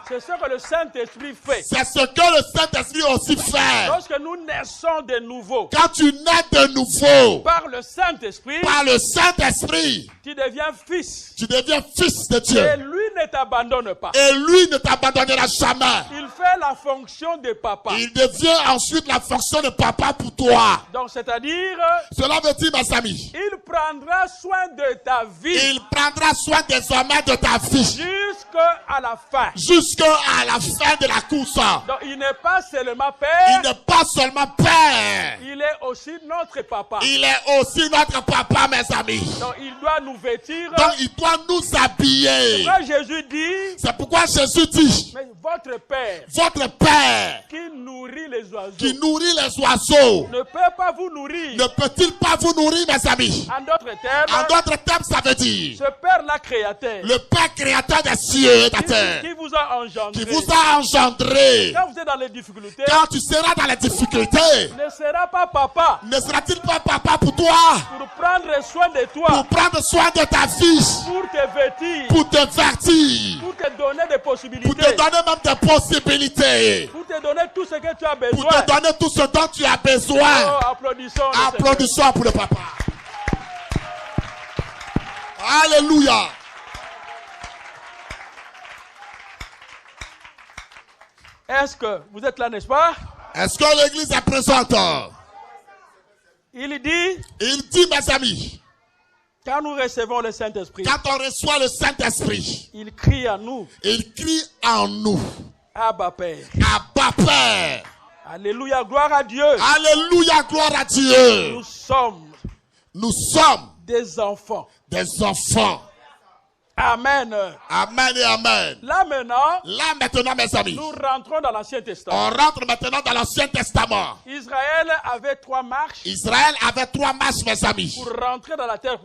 C'est ce que le Saint-Esprit fait. C'est ce que le Saint-Esprit aussi fait. Lorsque nous naissons de nouveau. Quand tu nais de nouveau. Par le Saint-Esprit. Par le Saint-Esprit. Tu deviens fils. Tu deviens fils de Dieu. Et lui ne t'abandonne pas. Et lui ne t'abandonnera jamais. Il fait la fonction de papa. Il devient ensuite la fonction de papa pour toi. Donc c'est-à-dire. Cela veut dire, mes amis. Il prendra soin de ta vie. Il prendra soin désormais de ta vie. Jusqu'à la fin. Jusqu'à la fin de la course. Donc il n'est pas seulement père. Il n'est pas seulement père. Il est aussi notre papa. Il est aussi notre papa, mes amis. Donc il doit nous vêtir. Donc il doit nous habiller. C'est pourquoi Jésus dit. C'est pourquoi Jésus dit. Mais votre père. Votre père. Qui nourrit les oiseaux. Qui nourrit les oiseaux. Ne peut pas vous nourrir. Ne peut-il pas vous nourrir, mes amis? En d'autres termes. En d'autres termes, ça veut dire. Ce Père-là créateur. Le Père créateur des cieux et de la terre. Qui vous a engendré. Qui vous a engendré. Quand vous êtes dans les difficultés. Quand tu seras dans les difficultés. Ne sera pas papa. Ne sera-t-il pas papa pour toi? Pour prendre soin de toi. Pour prendre soin de ta fille. Pour te vêtir. Pour te vertir. Pour te donner des possibilités. Pour te donner même des possibilités. Pour te donner tout ce que tu as besoin. Pour te donner tout ce dont tu as besoin. Oh, applaudissons. Applaudissons pour le papa. Alléluia. Est-ce que vous êtes là, n'est-ce pas? Est-ce que l'église est présente? Il dit, mes amis, quand nous recevons le Saint-Esprit, quand on reçoit le Saint-Esprit, il crie en nous. Il crie en nous. Abba Père. Abba Père. Alléluia, gloire à Dieu. Alléluia, gloire à Dieu. Nous sommes des enfants. Des enfants. Amen. Amen et amen. Là maintenant, mes amis, nous rentrons dans l'Ancien Testament. On rentre maintenant dans l'Ancien Testament. Israël avait 3 marches. Mes amis. Pour rentrer dans la terre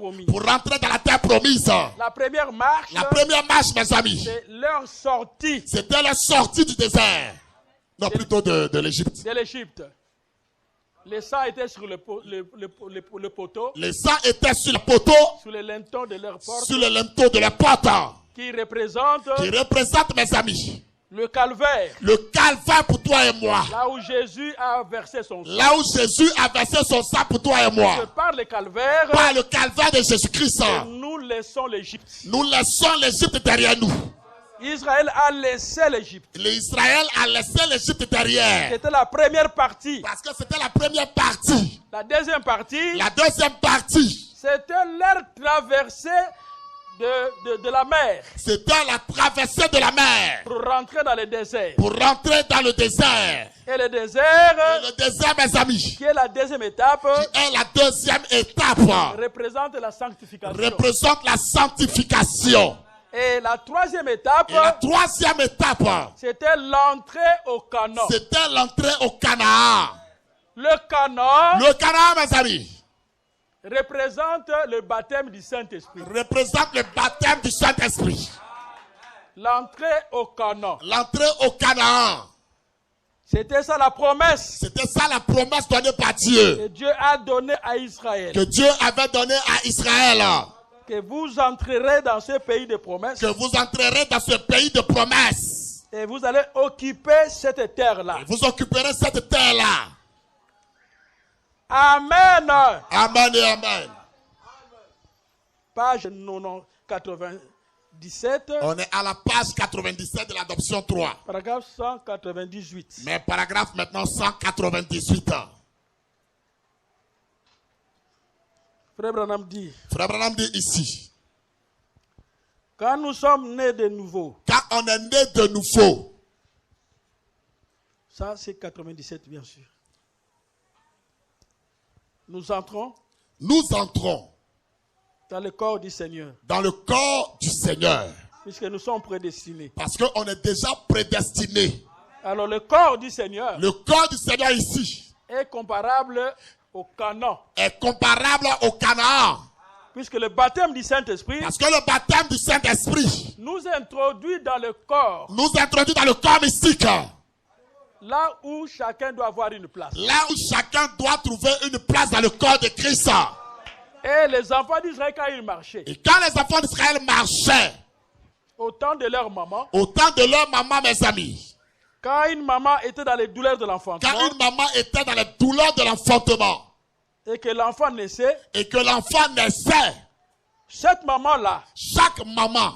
promise. La première marche, mes amis, c'est leur sortie. C'était la sortie du désert. Non, plutôt de l'Égypte. De l'Égypte. Les sangs étaient sur le poteau. Les sangs étaient sur le poteau. Sur les linteaux de leur porte. Sur les linteaux de leur porte. Qui représente, mes amis, le calvaire. Le calvaire pour toi et moi. Là où Jésus a versé son sang. Là où Jésus a versé son sang pour toi et moi. Par le calvaire. Par le calvaire de Jésus-Christ. Nous laissons l'Égypte. Nous laissons l'Égypte derrière nous. Israël a laissé l'Égypte. Israël a laissé l'Égypte derrière. C'était la première partie. Parce que c'était la première partie. La deuxième partie. C'était leur traversée de la mer. C'était la traversée de la mer. Pour rentrer dans le désert. Et le désert, mes amis, qui est la deuxième étape, représente la sanctification. Et la troisième étape, c'était l'entrée au Canaan. Le Canaan, mes amis, représente le baptême du Saint-Esprit. L'entrée au Canaan. C'était ça la promesse. Donnée par Dieu. Que Dieu a donné à Israël. Que vous entrerez dans ce pays de promesses. Et vous allez occuper cette terre-là. Amen. Amen et amen. Page 97. On est à la page 97 de l'adoption 3. Paragraphe 198. Mais paragraphe maintenant 198. Frère Branham dit ici. Quand nous sommes nés de nouveau. Quand on est né de nouveau. Ça c'est 97 bien sûr. Nous entrons dans le corps du Seigneur. Puisque nous sommes prédestinés. Parce qu'on est déjà prédestinés. Alors le corps du Seigneur. Ici. Est comparable au Canaan. Puisque le baptême du Saint-Esprit. Parce que le baptême du Saint-Esprit. Nous introduit dans le corps. Mystique. Là où chacun doit avoir une place. Trouver une place dans le corps de Christ. Et les enfants d'Israël, quand ils marchaient. Au temps de leur maman. Mes amis. Quand une maman était dans les douleurs de l'enfantement. Et que l'enfant naissait. Cette maman-là. Chaque maman.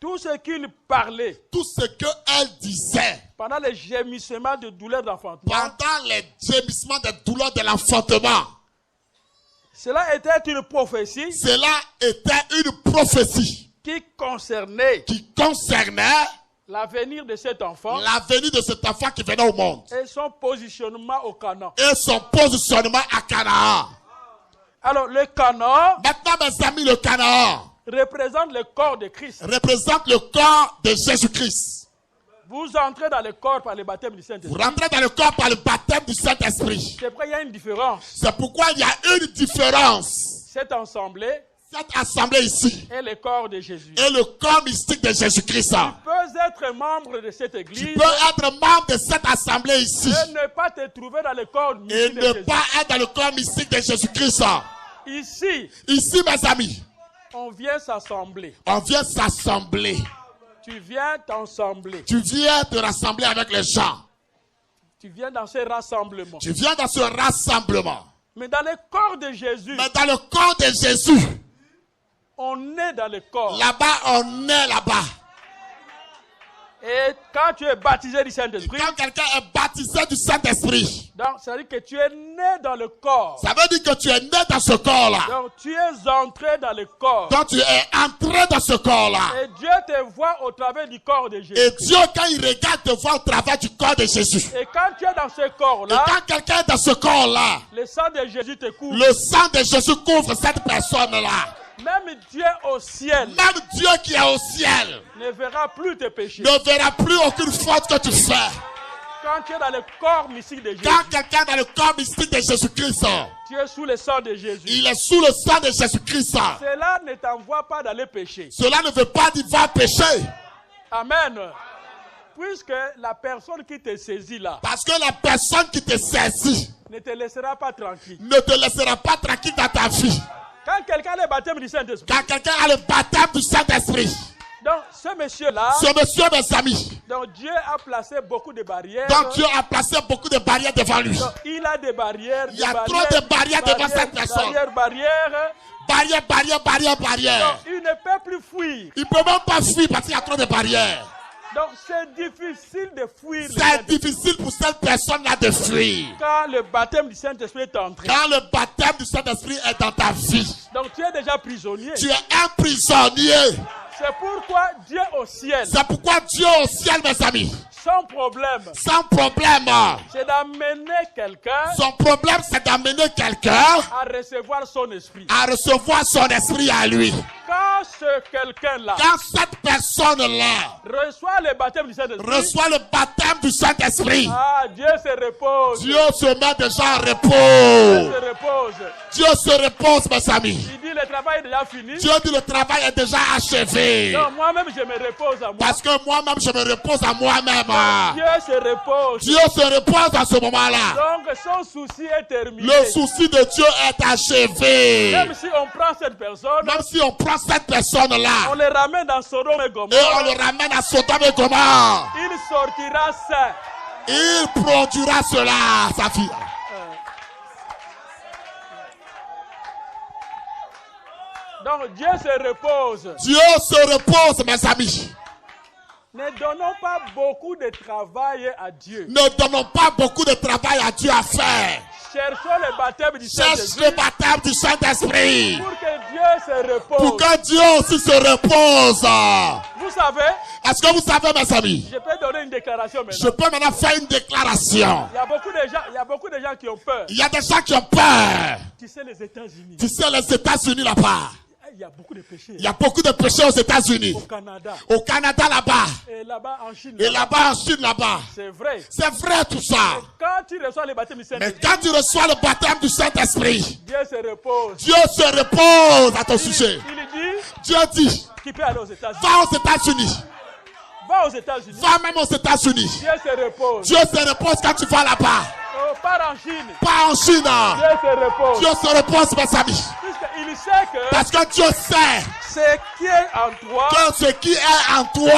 Tout ce qu'il parlait. Tout ce qu'elle disait. Pendant les gémissements de douleur d'enfantement. Cela était une prophétie. Qui concernait. L'avenir de cet enfant. Qui venait au monde. Et son positionnement au Canaan. Alors le Canaan. Maintenant mes amis, le Canaan. Représente le corps de Christ. Jésus-Christ. Vous entrez dans le corps par le baptême du Saint-Esprit. C'est pourquoi il y a une différence. Cette assemblée ici est le corps de Jésus. Et le corps mystique de Jésus-Christ. Tu peux être membre de cette église. Tu peux être membre de cette assemblée ici. Et ne pas te trouver dans le corps mystique de Jésus. Être dans le corps mystique de Jésus-Christ. Ici, mes amis. On vient s'assembler. Tu viens t'assembler. Tu viens te rassembler avec les gens. Tu viens dans ce rassemblement. Mais dans le corps de Jésus. On est dans le corps. Là-bas, on est là-bas. Et quand tu es baptisé du Saint-Esprit, quand quelqu'un est baptisé du Saint-Esprit, donc ça veut dire que tu es né dans le corps. Ça veut dire que tu es né dans ce corps-là. Donc tu es entré dans le corps. Donc tu es entré dans ce corps-là. Et Dieu te voit au travers du corps de Jésus. Et Dieu, quand il regarde, te voit au travers du corps de Jésus. Et quand tu es dans ce corps-là, et quand quelqu'un est dans ce corps-là, le sang de Jésus te couvre. Le sang de Jésus couvre cette personne-là. Même Dieu au ciel, même Dieu qui est au ciel, ne verra plus tes péchés. Ne verra plus aucune faute que tu fais. Quand tu es dans le corps mystique de Jésus. Quand quelqu'un est dans le corps mystique de Jésus-Christ, tu es sous le sang de Jésus. Il est sous le sang de Jésus-Christ. Cela ne t'envoie pas d'aller pécher. Cela ne veut pas dire va pécher. Amen. Puisque la personne qui te saisit là. Parce que la personne qui te saisit ne te laissera pas tranquille. Ne te laissera pas tranquille dans ta vie. Quand quelqu'un a le baptême du Saint-Esprit. Quand quelqu'un a le baptême du Saint-Esprit. Donc ce monsieur-là. Ce monsieur, mes amis. Donc Dieu a placé beaucoup de barrières. Donc Dieu a placé beaucoup de barrières devant lui. Donc, il a des barrières. Il y a trop de barrières devant cette personne. Barrières. Barrière. Donc, il ne peut plus fuir. Il ne peut même pas fuir parce qu'il y a trop de barrières. Donc c'est difficile de fuir. C'est difficile pour cette personne-là de fuir. Quand le baptême du Saint-Esprit est entré. Quand le baptême du Saint-Esprit est dans ta vie. Donc tu es déjà prisonnier. Tu es un prisonnier. C'est pourquoi Dieu au ciel. C'est pourquoi Dieu au ciel, mes amis. Sans problème. Sans problème. C'est d'amener quelqu'un. Son problème, c'est d'amener quelqu'un. À recevoir son esprit. À recevoir son esprit à lui. Quand ce quelqu'un-là. Quand cette personne-là. Reçoit le baptême du Saint-Esprit. Reçoit le baptême du Saint-Esprit. Ah, Dieu se repose. Dieu se met déjà en repos. Dieu se repose. Dieu se repose, mes amis. Il dit le travail est déjà fini. Dieu dit le travail est déjà achevé. Non, moi-même je me repose à moi. Parce que moi-même je me repose à moi-même. Dieu se repose. Dieu se repose à ce moment-là. Donc son souci est terminé. Le souci de Dieu est achevé. Même si on prend cette personne. Même si on prend cette personne-là. On le ramène dans Sodome et Gomorrhe. Et on le ramène à Sodome et Gomorrhe. Il sortira saint. Il produira cela, sa fille. Donc Dieu se repose. Dieu se repose, mes amis. Ne donnons pas beaucoup de travail à Dieu. Ne donnons pas beaucoup de travail à Dieu à faire. Cherchons le baptême du Saint-Esprit. Cherche le baptême du Saint-Esprit. Pour que Dieu se repose. Pour que Dieu aussi se repose. Vous savez? Est-ce que vous savez, mes amis? Je peux donner une déclaration maintenant. Je peux maintenant faire une déclaration. Il y a beaucoup de gens qui ont peur. Il y a des gens qui ont peur. Tu sais les États-Unis. Tu sais les États-Unis là-bas. Il y a beaucoup de péchés. Il y a beaucoup de péchés aux États-Unis. Au Canada. Au Canada là-bas. Et là-bas en Chine. Et là-bas en Chine là-bas. C'est vrai. C'est vrai tout ça. Et quand tu reçois le baptême du Saint-Esprit. Mais quand tu reçois le baptême du Saint-Esprit. Dieu se repose. Dieu se repose à ton sujet. Il dit. Dieu dit. Qui peut aller aux États-Unis. Va aux États-Unis. Va aux États-Unis. Va même aux États-Unis. Dieu se repose. Dieu se repose quand tu vas là-bas. Oh, pas en Chine. Pas en Chine. Dieu se repose. Dieu se repose, mes amis. Puisqu'il sait que. Parce que Dieu sait. Ce qui est en toi. Que ce qui est en toi.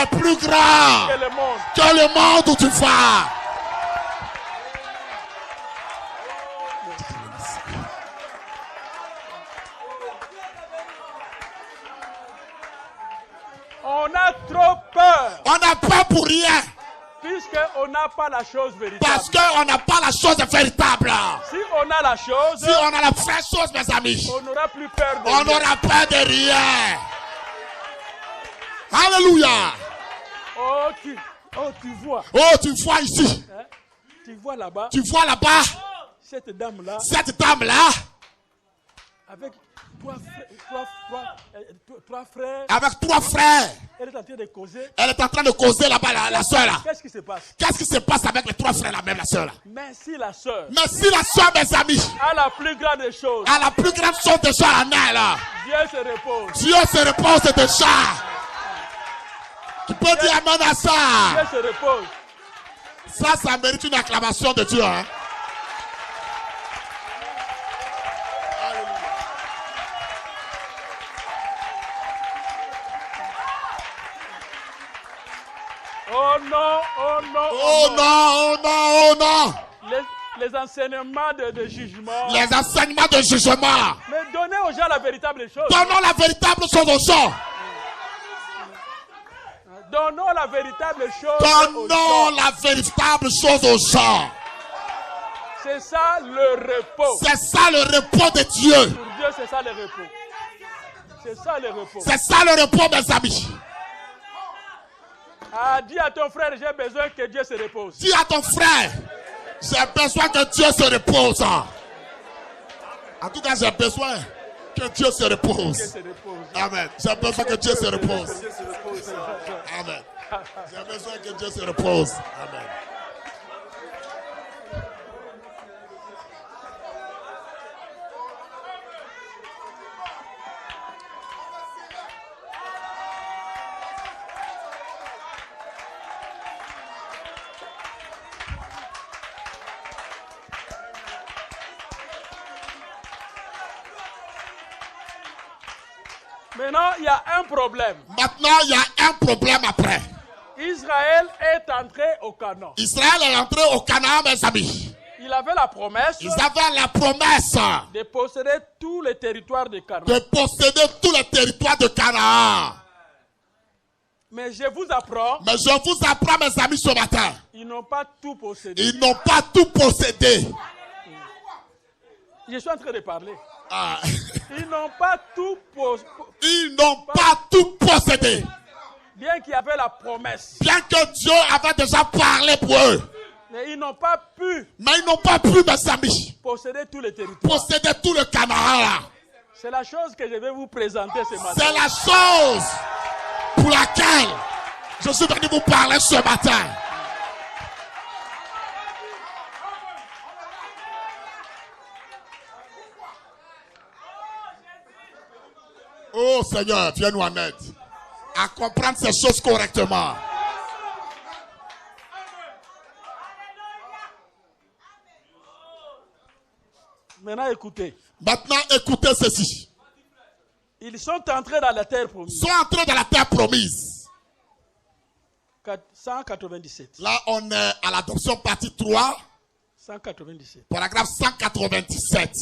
Est plus grand. Que le monde. Que le monde où tu vas. On a trop peur. On n'a peur pour rien. Puisqu'on n'a pas la chose véritable. Parce qu'on n'a pas la chose véritable. Si on a la chose. Si on a la vraie chose, mes amis. On n'aura plus peur de rien. On n'aura peur de rien. Alléluia. Oh, tu vois. Oh, tu vois ici. Hein? Tu vois là-bas. Tu vois là-bas. Cette dame-là. Cette dame-là. Avec trois frères. Avec 3 frères. Elle est en train de causer. Elle est en train de causer là-bas, la soeur là. Qu'est-ce qui se passe? Qu'est-ce qui se passe avec les 3 frères là, même la soeur là? Mais si la soeur. Mais si la soeur, mes amis. A la plus grande des choses. A la plus grande chose déjà en elle là. Dieu se repose. Dieu se repose déjà. Tu peux dire amen à ça. Dieu se repose. Ça mérite une acclamation de Dieu. Hein? Oh non, oh non, oh non, oh non, oh non. Les enseignements de jugement. Les enseignements de jugement. Mais donnez aux gens la véritable chose. Donnons la véritable chose aux gens. Donnons la véritable chose Donnons la véritable chose aux gens. C'est ça le repos. C'est ça le repos de Dieu. Pour Dieu, c'est ça le repos. C'est ça le repos. C'est ça le repos, mes amis. Ah, dis à ton frère, j'ai besoin que Dieu se repose. Dis à ton frère, j'ai besoin que Dieu se repose. En tout cas, j'ai besoin que Dieu se repose. Amen. J'ai besoin que Dieu se repose. Amen. J'ai besoin que Dieu se repose. Amen. Maintenant, il y a un problème. Maintenant, il y a un problème après. Israël est entré au Canaan. Israël est entré au Canaan, mes amis. Il avait la promesse. Ils avaient la promesse de posséder tous les territoires de Canaan. De posséder tous les territoires de Canaan. Mais je vous apprends. Mais je vous apprends, mes amis, ce matin. Ils n'ont pas tout possédé. Ils n'ont pas tout possédé. Je suis en train de parler. Ah. Ils n'ont pas tout possédé. Ils n'ont pas tout possédé. Bien qu'il y avait la promesse. Bien que Dieu avait déjà parlé pour eux. Mais ils n'ont pas pu. Mais ils n'ont pas pu, mes amis. Posséder tous les territoires. Posséder tout le Canaan. C'est la chose que je vais vous présenter ce matin. C'est la chose pour laquelle je suis venu vous parler ce matin. Oh Seigneur, viens-nous en aide à comprendre ces choses correctement. Maintenant, écoutez. Maintenant, écoutez ceci. Ils sont entrés dans la terre promise. Ils sont entrés dans la terre promise. 197. Là, on est à l'adoption partie 3. 197. Paragraphe 197.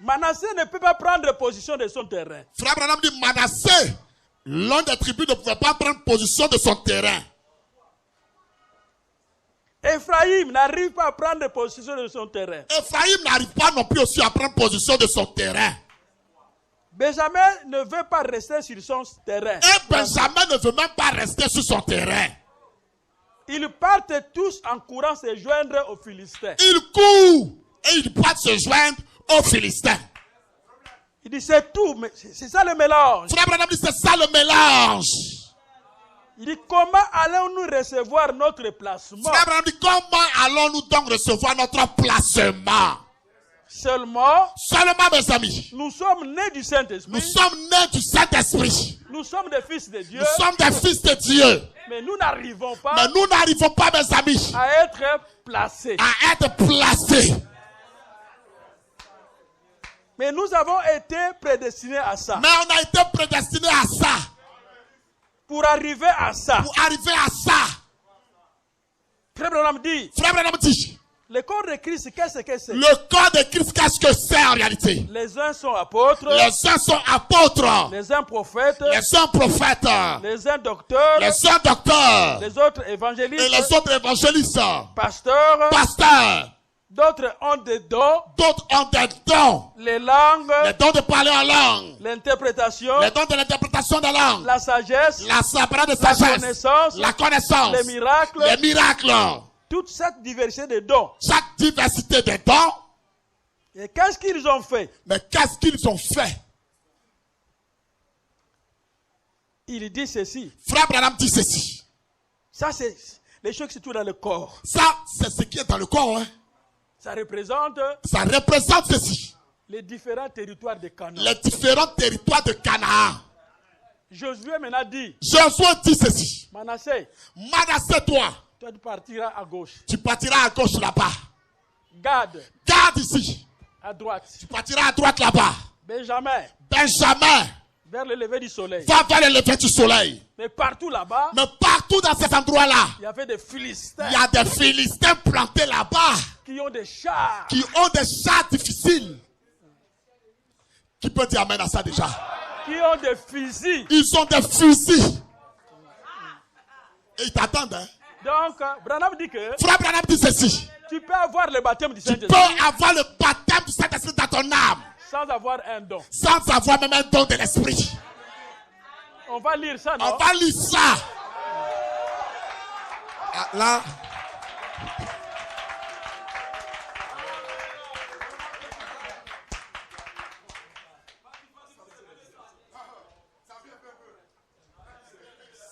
Manassé ne peut pas prendre position de son terrain. Frère Branham dit Manassé, l'un des tribus ne pouvait pas prendre position de son terrain. Ephraïm n'arrive pas à prendre position de son terrain. Ephraïm n'arrive pas non plus aussi à prendre position de son terrain. Benjamin ne veut pas rester sur son terrain. Et Benjamin ne veut même pas rester sur son terrain. Ils partent tous en courant se joindre aux Philistins. Ils courent et ils partent se joindre aux Philistins. Il dit c'est tout, mais c'est ça le mélange. Frère Branham dit c'est ça le mélange. Il dit comment allons-nous recevoir notre placement? Frère Branham dit comment allons-nous donc recevoir notre placement? Seulement, mes amis, nous sommes nés du Saint-Esprit. Nous sommes nés du Saint-Esprit. Nous sommes des fils de Dieu. Nous sommes des fils de Dieu. Mais nous n'arrivons pas. Mais nous n'arrivons pas, mes amis, à être placés. À être placés. Mais nous avons été prédestinés à ça. Mais on a été prédestinés à ça. Pour arriver à ça. Pour arriver à ça. Frère Branham dit. Le corps de Christ, qu'est-ce que c'est? Le corps de Christ, qu'est-ce que c'est en réalité? Les uns sont apôtres. Les uns sont apôtres. Les uns prophètes. Les uns prophètes. Les uns docteurs. Les uns docteurs. Les autres évangélistes. Et les autres évangélistes. Pasteurs. Pasteurs. D'autres ont des dons. D'autres ont des dons. Les langues. Les dons de parler en langue. L'interprétation. Les dons de l'interprétation des langues. La sagesse. La sagesse de sagesse. La connaissance. La connaissance. Les miracles. Les miracles. Toute cette diversité de dons. Chaque diversité de dons. Et qu'est-ce qu'ils ont fait? Mais qu'est-ce qu'ils ont fait? Il dit ceci. Frère Branham dit ceci. Ça, c'est les choses qui se trouvent dans le corps. Ça, c'est ce qui est dans le corps. Hein? Ça représente ceci. Les différents territoires de Canaan. Les différents territoires de Canaan. Josué maintenant dit. Josué dit ceci. Manassé, toi. Tu partiras à gauche. Tu partiras à gauche là-bas. Gad ici. À droite. Tu partiras à droite là-bas. Benjamin. Vers le lever du soleil. Va vers le lever du soleil. Mais partout là-bas. Mais partout dans cet endroit-là. Il y avait des Philistins. Il y a des Philistins plantés là-bas. Qui ont des chars. Qui ont des chars difficiles. Qui peut dire amen à ça déjà? Qui ont des fusils. Ils ont des fusils. Et ils t'attendent. Hein? Donc, Branham dit que Frère Branham dit ceci. Tu peux avoir le baptême du Saint-Esprit. Tu peux avoir le baptême du Saint-Esprit dans ton âme. Sans avoir un don. Sans avoir même un don de l'esprit. On va lire ça, non? On va lire ça. Ah, là.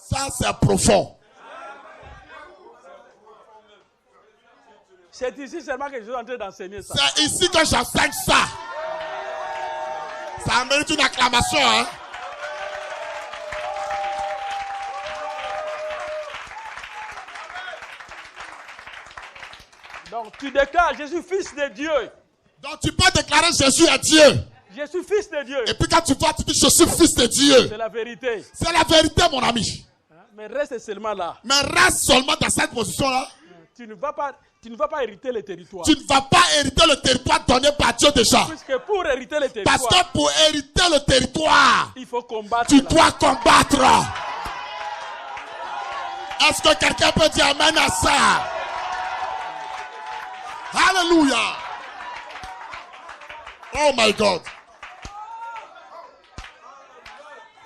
Ça, c'est profond. C'est ici seulement que je suis en train d'enseigner ça. C'est ici que j'enseigne ça. Ça mérite une acclamation, hein? Donc tu déclares, je suis fils de Dieu. Donc tu peux déclarer Jésus est Dieu. Je suis fils de Dieu. Et puis quand tu vois, tu dis je suis fils de Dieu. C'est la vérité. C'est la vérité, mon ami. Mais reste seulement là. Mais reste seulement dans cette position-là. Tu ne vas pas hériter le territoire. Tu ne vas pas hériter le territoire donné par Dieu déjà. Puisque pour hériter le territoire. Parce que pour hériter le territoire, il faut combattre. Tu dois combattre. Est-ce que quelqu'un peut dire amen à ça? Alléluia. Oh my God.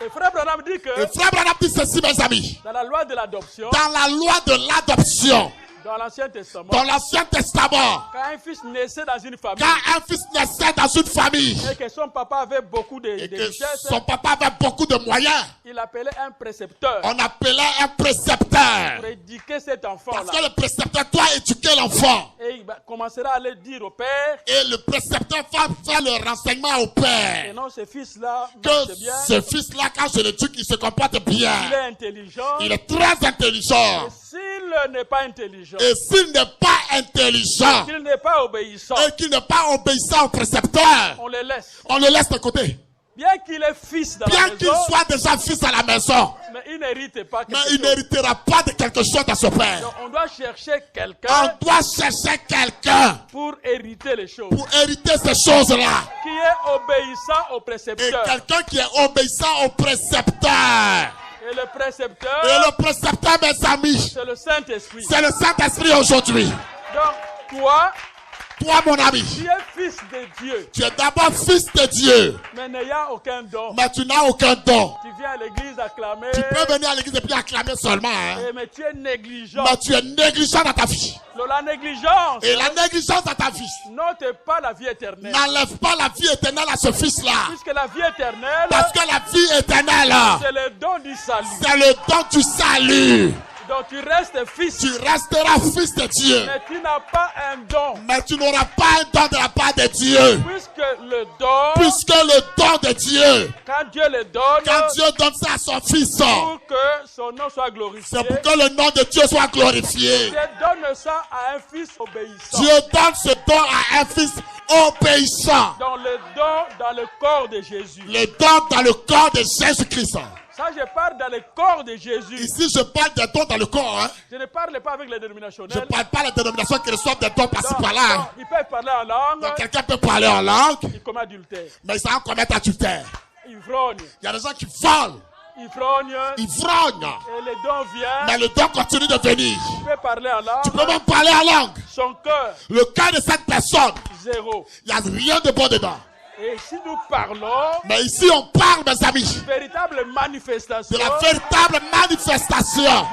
Et Frère Branham dit que. Et Frère Branham dit ceci, mes amis. Dans la loi de l'adoption. Dans la loi de l'adoption. Dans l'Ancien Testament. Dans l'Ancien Testament. Quand un fils naissait dans une famille. Quand un fils naissait dans une famille. Et que son papa avait beaucoup de richesses. Son papa avait beaucoup de moyens. Il appelait un précepteur. On appelait un précepteur. Pour éduquer cet enfant-là. Parce que le précepteur doit éduquer l'enfant. Et il commencera à le dire au père. Et le précepteur va faire le renseignement au père. Et non, ce fils-là que bien. Ce fils-là, quand je le dis qu'il se comporte bien. Il est intelligent. Il est très intelligent. Et s'il n'est pas intelligent. Et s'il n'est pas intelligent. Qu'il n'est pas obéissant. Et qu'il n'est pas obéissant au précepteur. On le laisse. On le laisse de côté. Bien qu'il est fils dans la maison. Bien qu'il soit déjà fils à la maison. Mais il n'hérite pas quelque chose. Mais il n'héritera pas de quelque chose à ce père. Donc on doit chercher quelqu'un. On doit chercher quelqu'un. Pour hériter les choses. Pour hériter ces choses-là. Qui est obéissant au précepteur. Et quelqu'un qui est obéissant au précepteur. Et le précepteur. Et le précepteur, mes amis. C'est le Saint-Esprit. C'est le Saint-Esprit aujourd'hui. Donc, toi, mon ami, tu es fils de Dieu. Tu es d'abord fils de Dieu. Mais n'ayant aucun don. Mais tu n'as aucun don. Tu viens à l'église acclamer. Tu peux venir à l'église et puis acclamer seulement. Hein. Mais tu es négligent. Mais tu es négligent dans ta vie. La négligence. Et la négligence dans ta vie. N'ôte pas la vie éternelle. N'enlève pas la vie éternelle à ce fils-là. Puisque la vie éternelle. Parce que la vie éternelle. C'est le don du salut. C'est le don du salut. Donc tu restes fils. Tu resteras fils de Dieu. Mais tu n'as pas un don. Mais tu n'auras pas un don de la part de Dieu. Puisque le don de Dieu. Quand Dieu le donne. Quand Dieu donne ça à son fils. Pour que son nom soit glorifié. C'est pour que le nom de Dieu soit glorifié. Dieu donne ça à un fils obéissant. Dieu donne ce don à un fils obéissant. Dans le don dans le corps de Jésus. Le don dans le corps de Jésus-Christ. Ça, je parle dans le corps de Jésus. Ici, je parle des dons dans le corps. Hein. Je ne parle pas avec les dénominationnels. Je ne parle pas des dénominations qui reçoivent des dons par-ci par-là. Ils peuvent parler en langue. Donc, quelqu'un peut parler en langue. Ils commettent adultère. Mais ils savent commettre adultère. Ils vrognent. Il y a des gens qui volent. Ils vrognent. Ils vrognent. Et le don vient. Mais le don continue de venir. Tu peux parler en langue. Tu peux même parler en langue. Son cœur. Le cœur de cette personne. Zéro. Il n'y a rien de bon dedans. Et si nous parlons, mais ici on parle, mes amis, véritable manifestation, de la véritable manifestation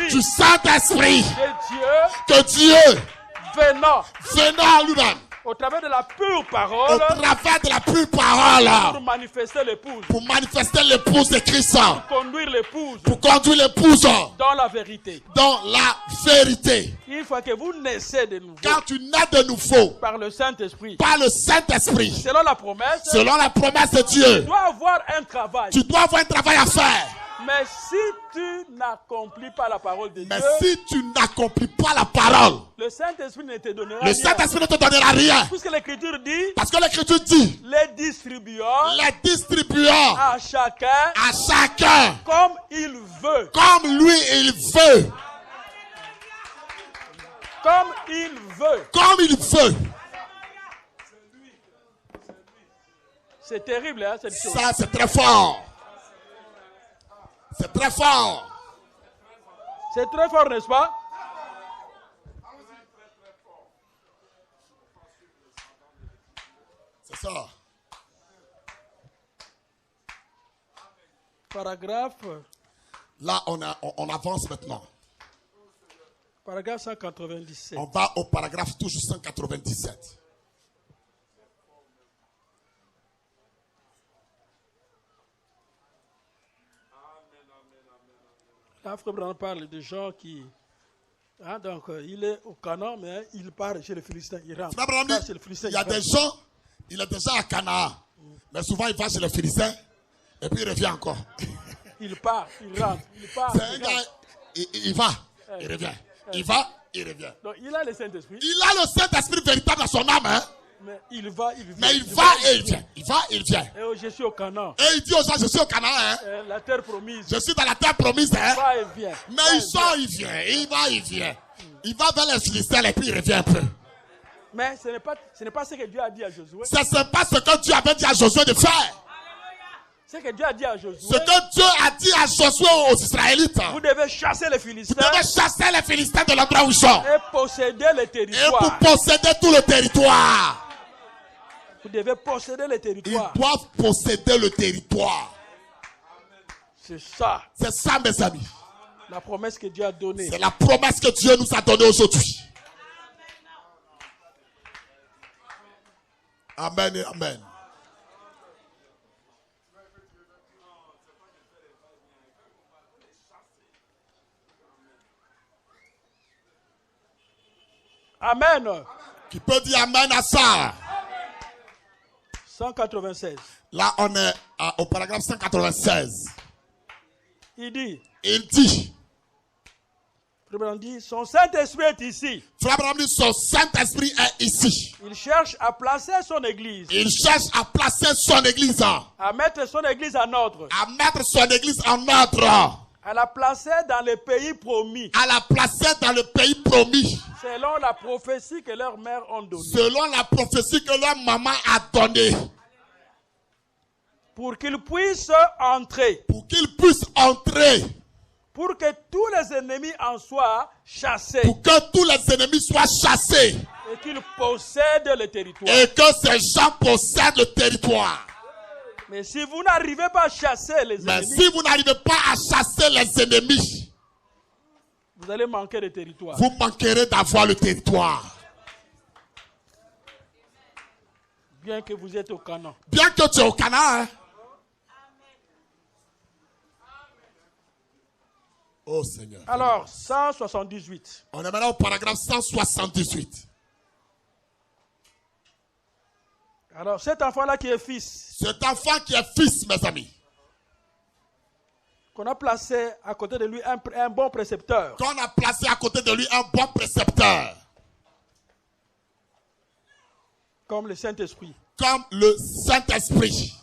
du Saint-Esprit, de Dieu, que Dieu venant à lui-même, au travers de la pure parole, pour manifester l'épouse, de Christ, pour conduire l'épouse, dans la vérité. Une fois que vous naissez de nouveau, quand tu nais de nouveau, par le Saint-Esprit, selon la promesse de Dieu, tu dois avoir un travail. Tu dois avoir un travail à faire. Mais si tu n'accomplis pas la parole de Dieu, le Saint-Esprit ne te donnera rien. Puisque l'Écriture dit, parce que l'Écriture dit, les distribuant à chacun comme il veut. Comme lui il veut. Comme il veut. Comme il veut. C'est terrible, hein, cette chose. Ça, c'est très fort. C'est très fort. C'est très fort, n'est-ce pas? C'est ça. Paragraphe. Là, on avance maintenant. Paragraphe 197. On va au paragraphe toujours 197. Là, Frère Branham parle de gens qui... Hein, donc, il est au Canaan, mais il part chez les Philistins. Il rentre. Frère Branham dit, il y a des gens, il est déjà à Canaan. Mais souvent, il va chez les Philistins et puis il revient encore. Il part, il rentre. Il part, c'est un gars, il va, il revient. Il va, il revient. Donc, il a le Saint-Esprit. Il a le Saint-Esprit véritable dans son âme. Hein? Mais il va, il vient. Mais il va et il vient. Il va et il vient. Et je suis au Canaan. Et il dit aux gens, je suis au Canaan. Hein? La terre promise. Je suis dans la terre promise. Hein? Il va et vient. Mais il sort, il vient. Il va, il vient. Il va vers les Philistins et puis il revient un peu. Mais ce n'est pas ce que Dieu a dit à Josué. Ce n'est pas ce que Dieu avait dit à Josué de faire. Ce que Dieu a dit à Josué. Ce que Dieu a dit à Josué aux Israélites. Vous devez chasser les Philistins. Vous devez chasser les Philistins de l'endroit où ils sont. Et posséder le territoire. Et pour posséder tout le territoire. Vous devez posséder le territoire. Ils doivent posséder le territoire. C'est ça. C'est ça, mes amis. La promesse que Dieu a donnée. C'est la promesse que Dieu nous a donnée aujourd'hui. Amen et amen. Amen. Qui peut dire amen à ça? 196. Là, on est au paragraphe 196. Il dit. Frère Branham dit, son Saint-Esprit est ici. Frère Branham dit, son Saint-Esprit est ici. Il cherche à placer son église. Il cherche à placer son église. À mettre son église en ordre. À mettre son église en ordre. À la placer dans le pays promis. À la placer dans le pays promis. Selon la prophétie que leurs mères ont donnée. Selon la prophétie que leur maman a donnée. Pour qu'ils puissent entrer. Pour qu'ils puissent entrer. Pour que tous les ennemis en soient chassés. Pour que tous les ennemis soient chassés. Et qu'ils possèdent le territoire. Et que ces gens possèdent le territoire. Mais si vous n'arrivez pas à chasser les ennemis. Si vous n'arrivez pas à chasser les ennemis. Vous allez manquer de territoire. Vous manquerez d'avoir le territoire. Bien que vous êtes au Canaan. Bien que tu es au Canaan. Hein? Oh Seigneur. Alors, 178. On est maintenant au paragraphe 178. Alors, cet enfant-là qui est fils. Cet enfant qui est fils, mes amis. Qu'on a placé à côté de lui un bon précepteur. Qu'on a placé à côté de lui un bon précepteur. Comme le Saint-Esprit. Comme le Saint-Esprit.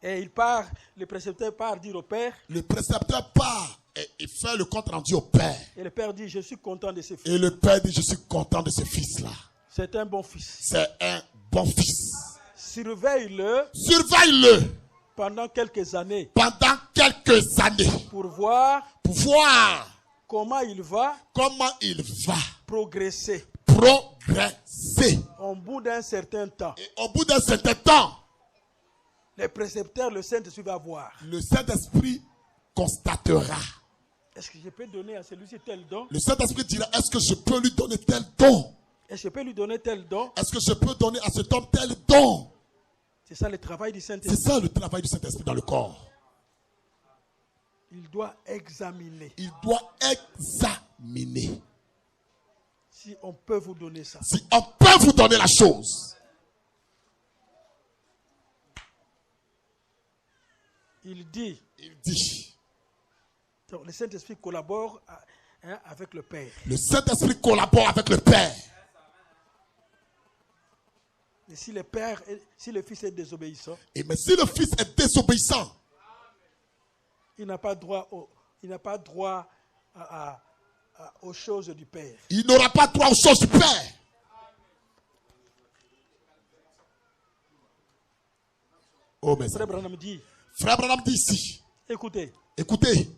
Et il part, le précepteur part dire au père. Le précepteur part et il fait le compte rendu au père. Et le père dit, je suis content de ce fils. Et le père dit, je suis content de ce fils-là. C'est un bon fils. C'est un bon fils. Surveille-le. Surveille-le. Pendant quelques années. Pendant quelques années. Pour voir. Comment il va progresser. Au bout d'un certain temps. Et au bout d'un certain temps. Les précepteurs, le Saint-Esprit va voir. Le Saint-Esprit constatera. Est-ce que je peux donner à celui-ci tel don? Le Saint-Esprit dira, est-ce que je peux lui donner tel don? Est-ce que je peux lui donner tel don? Est-ce que je peux donner à cet homme tel don? C'est ça le travail du Saint-Esprit. C'est ça le travail du Saint-Esprit dans le corps. Il doit examiner. Il doit examiner. Si on peut vous donner ça. Si on peut vous donner la chose. Il dit. Donc, le Saint-Esprit collabore avec le Père. Le Saint-Esprit collabore avec le Père. Et si le Fils est désobéissant. Mais si le Fils est désobéissant. Il n'a pas droit aux choses du Père. Il n'aura pas droit aux choses du Père. Oh, mais Frère Branham dit. Frère Branham dit ici. Écoutez. Écoutez.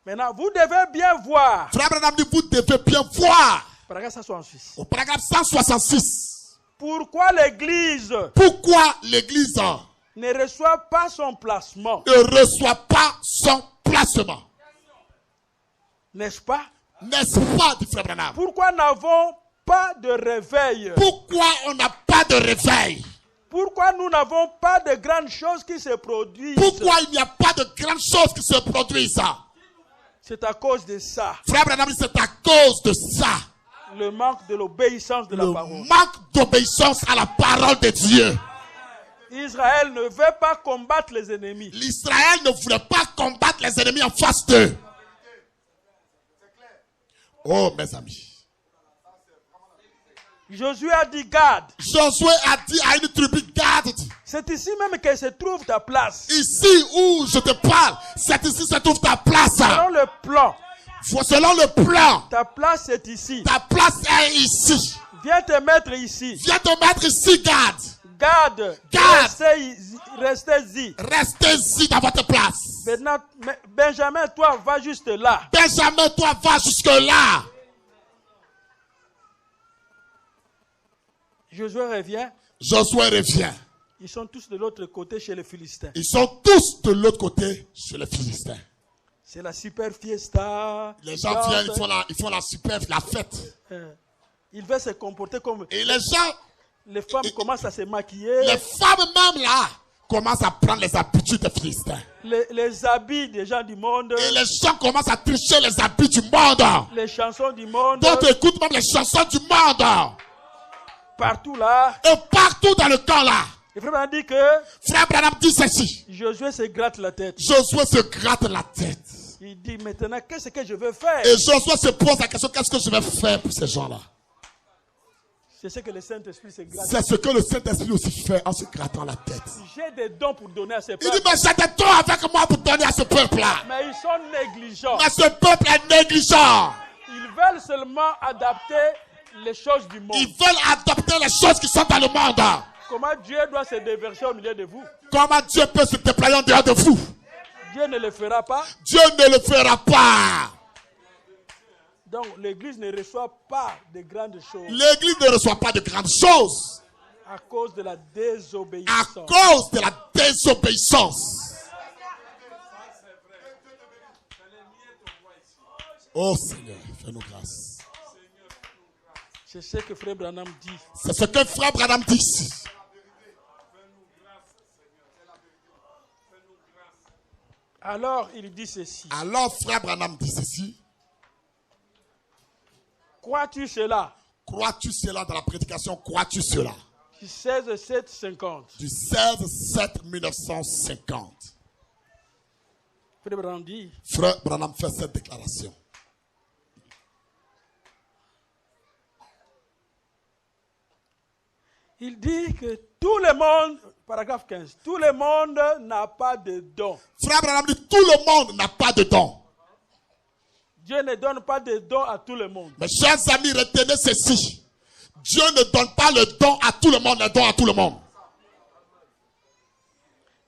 Maintenant, vous devez bien voir. Frère Branham dit, vous devez bien voir. Paragraphe 166. Au paragraphe 166. Pourquoi l'Église ne reçoit pas son placement? Ne reçoit pas son placement. N'est-ce pas? N'est-ce pas, dit Frère Branham? Pourquoi n'avons pas de réveil? Pourquoi on n'a pas de réveil? Pourquoi nous n'avons pas de grandes choses qui se produisent? Pourquoi il n'y a pas de grandes choses qui se produisent? C'est à cause de ça. Frère Branham, c'est à cause de ça. Le manque de l'obéissance de la parole. Le manque d'obéissance à la parole de Dieu. Israël ne veut pas combattre les ennemis. L'Israël ne voulait pas combattre les ennemis en face d'eux. Oh, mes amis. Josué a dit garde. Josué a dit à une tribu garde. C'est ici même que se trouve ta place. Ici où je te parle, c'est ici se trouve ta place. Selon le plan. Selon le plan. Ta place est ici. Ta place est ici. Viens te mettre ici. Viens te mettre ici, garde. Garde. Restez-y. Restez-y dans votre place. Maintenant, Benjamin, toi, va juste là. Benjamin, toi, va jusque là. Josué revient. Josué revient. Ils sont tous de l'autre côté chez les Philistins. Ils sont tous de l'autre côté chez les Philistins. C'est la super fiesta. Les gens viennent, ils font la super, la fête. Ils veulent se comporter comme... Et les gens... Les femmes commencent à se maquiller. Les femmes même là commencent à prendre les habitudes des Philistins. Les habits des gens du monde. Et les gens commencent à tricher les habits du monde. Les chansons du monde. D'autres écoutent même les chansons du monde. Partout là. Et partout dans le camp là. Et Frère Branham dit que... Frère Branham dit ceci. Josué se gratte la tête. Josué se gratte la tête. Il dit maintenant, qu'est-ce que je vais faire? Et Josué se pose la question, qu'est-ce que je vais faire pour ces gens-là? C'est ce que le Saint-Esprit se gratte. C'est ce que le Saint-Esprit aussi fait en se grattant la tête. J'ai des dons pour donner à ce peuple. Il dit, mais j'ai des dons avec moi pour donner à ce peuple-là. Mais ils sont négligents. Mais ce peuple est négligent. Ils veulent seulement adapter les choses du monde. Ils veulent adopter les choses qui sont dans le monde. Comment Dieu doit se déverser au milieu de vous? Comment Dieu peut se déployer en dehors de vous? Dieu ne le fera pas. Dieu ne le fera pas. Donc l'église ne reçoit pas de grandes choses. L'église ne reçoit pas de grandes choses. À cause de la désobéissance. À cause de la désobéissance. Oh Seigneur, fais-nous grâce. C'est ce que Frère Branham dit. C'est ce que Frère Branham dit ici. Alors il dit ceci. Alors Frère Branham dit ceci. Crois-tu cela? Crois-tu cela dans la prédication? Crois-tu cela? Du 16-7-50. Du 16-7-1950. Frère Branham dit. Frère Branham fait cette déclaration. Il dit que tout le monde, paragraphe 15, tout le monde n'a pas de don. Frère Branham dit tout le monde n'a pas de don. Dieu ne donne pas de don à tout le monde. Mes chers amis, retenez ceci. Dieu ne donne pas le don à tout le monde, le don à tout le monde.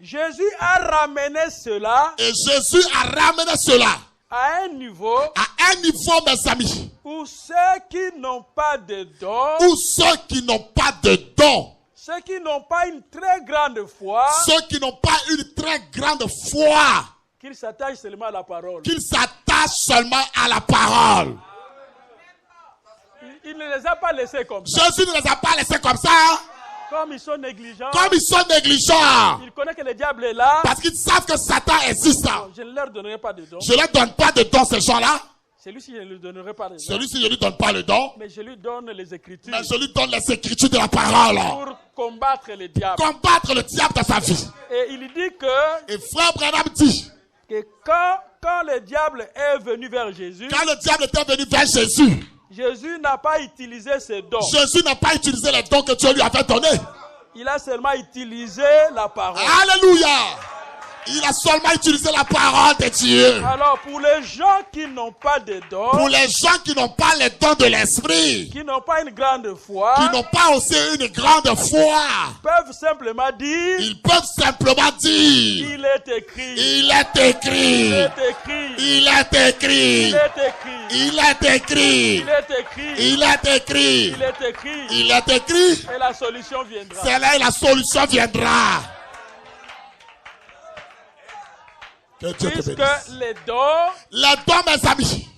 Jésus a ramené cela. Et Jésus a ramené cela. À un niveau. À un niveau, mes amis. Où ceux qui n'ont pas de don. Où ceux qui n'ont pas de don. Ceux qui n'ont pas une très grande foi. Ceux qui n'ont pas une très grande foi. Qu'ils s'attachent seulement à la parole. Qu'ils s'attachent seulement à la parole. Il ne les a pas laissés comme ça. Jésus ne les a pas laissés comme ça. Comme ils sont négligents. Comme ils sont négligents. Ils connaissent que le diable est là. Parce qu'ils savent que Satan existe. Je ne leur donnerai pas de don. Je ne leur donne pas de don, ces gens-là. Celui-ci, je ne lui donnerai pas de don. Celui-ci, je ne lui donne pas le don. Mais je lui donne les Écritures. Mais je lui donne les Écritures de la parole. Pour combattre le diable. Combattre le diable dans sa vie. Et il dit que. Et Frère Branham dit. Que quand le diable est venu vers Jésus. Quand le diable était venu vers Jésus. Jésus n'a pas utilisé ses dons. Jésus n'a pas utilisé les dons que Dieu lui avait donnés. Il a seulement utilisé la parole. Alléluia. Il a seulement utilisé la parole de Dieu. Alors pour les gens qui n'ont pas de dons, pour les gens qui n'ont pas les dons de l'esprit, qui n'ont pas une grande foi, qui n'ont pas aussi une grande foi, peuvent simplement dire, ils peuvent simplement dire, il est écrit, il est écrit, il est écrit, il est écrit, il est écrit, il est écrit, il est écrit, il est écrit, il est écrit, il est écrit, et la solution viendra. c'est là et la solution viendra. Que Dieu te bénisse. Les dons, mes amis,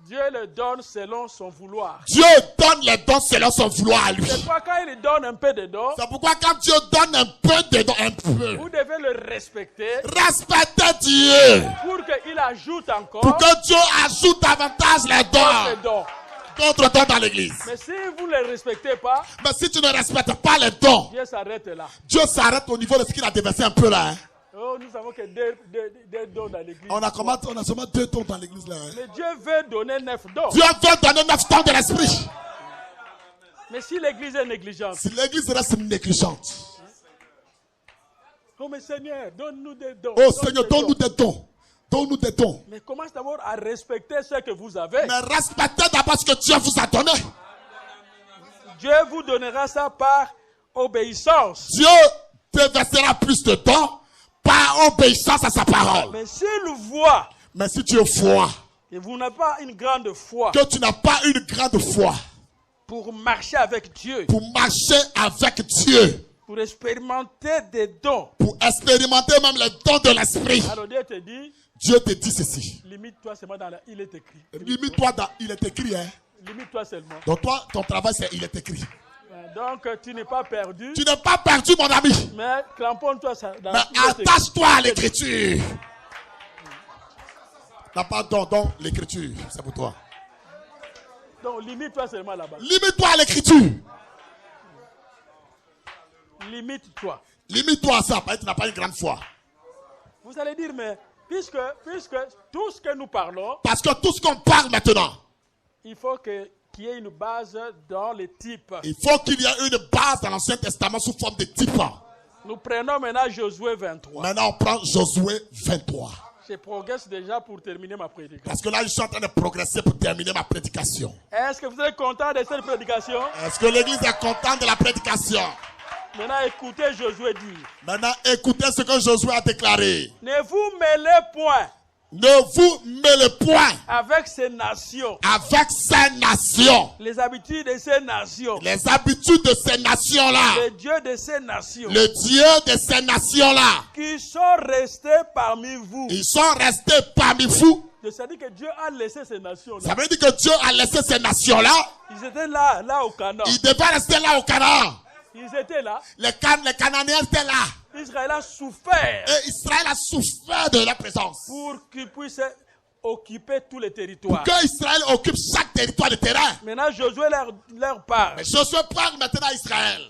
Dieu les donne selon son vouloir. Dieu donne les dons selon son vouloir à lui. C'est pourquoi quand il donne un peu de dons, c'est pourquoi quand Dieu donne un peu de dons, un peu, vous devez le respecter. Respectez Dieu. Pour qu'il ajoute encore. Pour que Dieu ajoute davantage les dons. D'autres dons dans l'église. Mais si vous ne les respectez pas, mais si tu ne respectes pas les dons, Dieu s'arrête là. Dieu s'arrête au niveau de ce qu'il a déversé un peu là. Hein. Oh, nous savons que des dons dans l'église. On a seulement 2 dons dans l'église là. Hein. Mais Dieu veut donner 9 dons. Dieu veut donner 9 dons de l'esprit. Mais si l'église est négligente. Si l'église reste négligente. Oh mais Seigneur, donne-nous des dons. Oh Seigneur, donne-nous des dons. Donne-nous des dons. Mais commence d'abord à respecter ce que vous avez. Mais respectez d'abord ce que Dieu vous a donné. Dieu vous donnera ça par obéissance. Dieu te versera plus de dons par obéissance à sa parole. Mais s'il voit. Mais si tu vois. Et vous n'avez pas une grande foi. Que tu n'as pas une grande foi. Pour marcher avec Dieu. Pour marcher avec Dieu. Pour expérimenter des dons. Pour expérimenter même les dons de l'esprit. Alors Dieu te dit. Dieu te dit ceci. Limite-toi seulement dans il est écrit. Limite-toi dans il est écrit. Hein. Limite-toi seulement. Donc toi, ton travail c'est il est écrit. Donc tu n'es pas perdu. Tu n'es pas perdu mon ami. Mais cramponne-toi dans mais attache-toi à l'écriture. N'a pas dans l'écriture, c'est pour toi. Donc limite-toi seulement là-bas. Limite-toi à l'écriture. Limite-toi. Limite-toi à ça, parce que tu n'as pas une grande foi. Vous allez dire, mais puisque tout ce que nous parlons. Parce que tout ce qu'on parle maintenant. Il faut qu'il y ait une base dans les types. Il faut qu'il y ait une base dans l'Ancien Testament sous forme de types. Nous prenons maintenant Josué 23. Maintenant on prend Josué 23. Je progresse déjà pour terminer ma prédication. Parce que là, je suis en train de progresser pour terminer ma prédication. Est-ce que vous êtes content de cette prédication? Est-ce que l'église est contente de la prédication? Maintenant, écoutez Josué dire. Maintenant, écoutez ce que Josué a déclaré. Ne vous mêlez point. Ne vous mêlez point. Avec ces nations. Avec ces nations. Les habitudes de ces nations. Les habitudes de ces nations-là. Le Dieu de ces nations. Le Dieu de ces nations-là. Qui sont restés parmi vous. Ils sont restés parmi vous. Ça veut dire que Dieu a laissé ces nations-là. Ça veut dire que Dieu a laissé ces nations-là. Ils étaient là au Canaan. Ils devaient rester là au Canaan. Ils étaient là. Les Cananéens étaient là. Israël a souffert. Et Israël a souffert de leur présence. Pour qu'ils puissent occuper tous les territoires. Pour que Israël occupe chaque territoire de terrain. Maintenant, Josué leur parle. Mais Josué parle maintenant à Israël.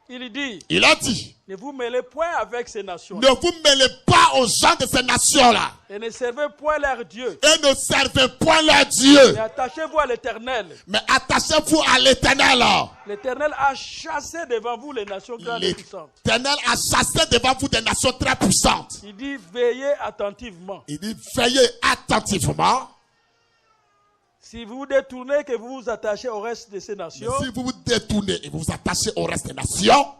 Il a dit. Ne vous mêlez point avec ces nations. Ne vous mêlez pas aux gens de ces nations-là. Et ne servez point leur Dieu. Et ne servez point leur Dieu. Mais attachez-vous à l'Éternel. Mais attachez-vous à l'Éternel. L'Éternel a chassé devant vous les nations grandes et puissantes. L'Éternel a chassé devant vous des nations très puissantes. Il dit veillez attentivement. Il dit veillez attentivement. Si vous vous détournez, que vous vous attachez au reste de ces nations. Mais si vous vous détournez et vous vous attachez au reste des nations.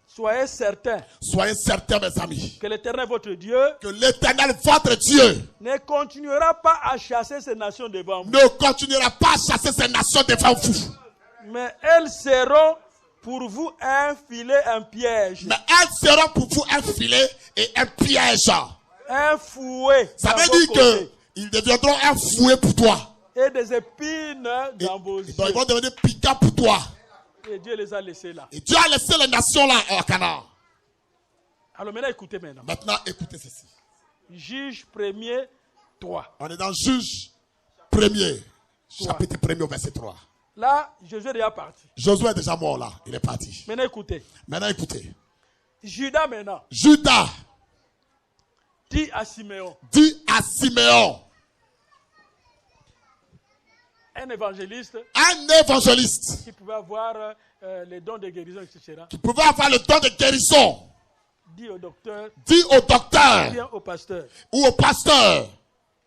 Soyez certains. Soyez certains, mes amis. Que l'Éternel votre Dieu. Que l'Éternel votre Dieu. Ne continuera pas à chasser ces nations devant vous. Ne continuera pas à chasser ces nations devant vous. Mais elles seront pour vous un filet, un piège. Mais elles seront pour vous un filet et un piège. Un fouet. Ça veut dire qu'ils deviendront un fouet pour toi. Et des épines dans vos yeux. Donc ils vont devenir piquants pour toi. Et Dieu les a laissés là. Et Dieu a laissé les nations là au Canaan. Alors maintenant, écoutez maintenant. Maintenant, écoutez ceci. Juge 1er, 3. On est dans Juge 1er, chapitre 1er au verset 3. Là, Josué est déjà parti. Josué est déjà mort là, il est parti. Maintenant, écoutez. Maintenant, écoutez. Judas maintenant. Judas. Dit à Siméon. Dit à Siméon. Un évangéliste. Un évangéliste. Qui pouvait avoir les dons de guérison, etc. Qui pouvait avoir le don de guérison. Dis au docteur. Dis au docteur. Viens au pasteur. Ou au pasteur.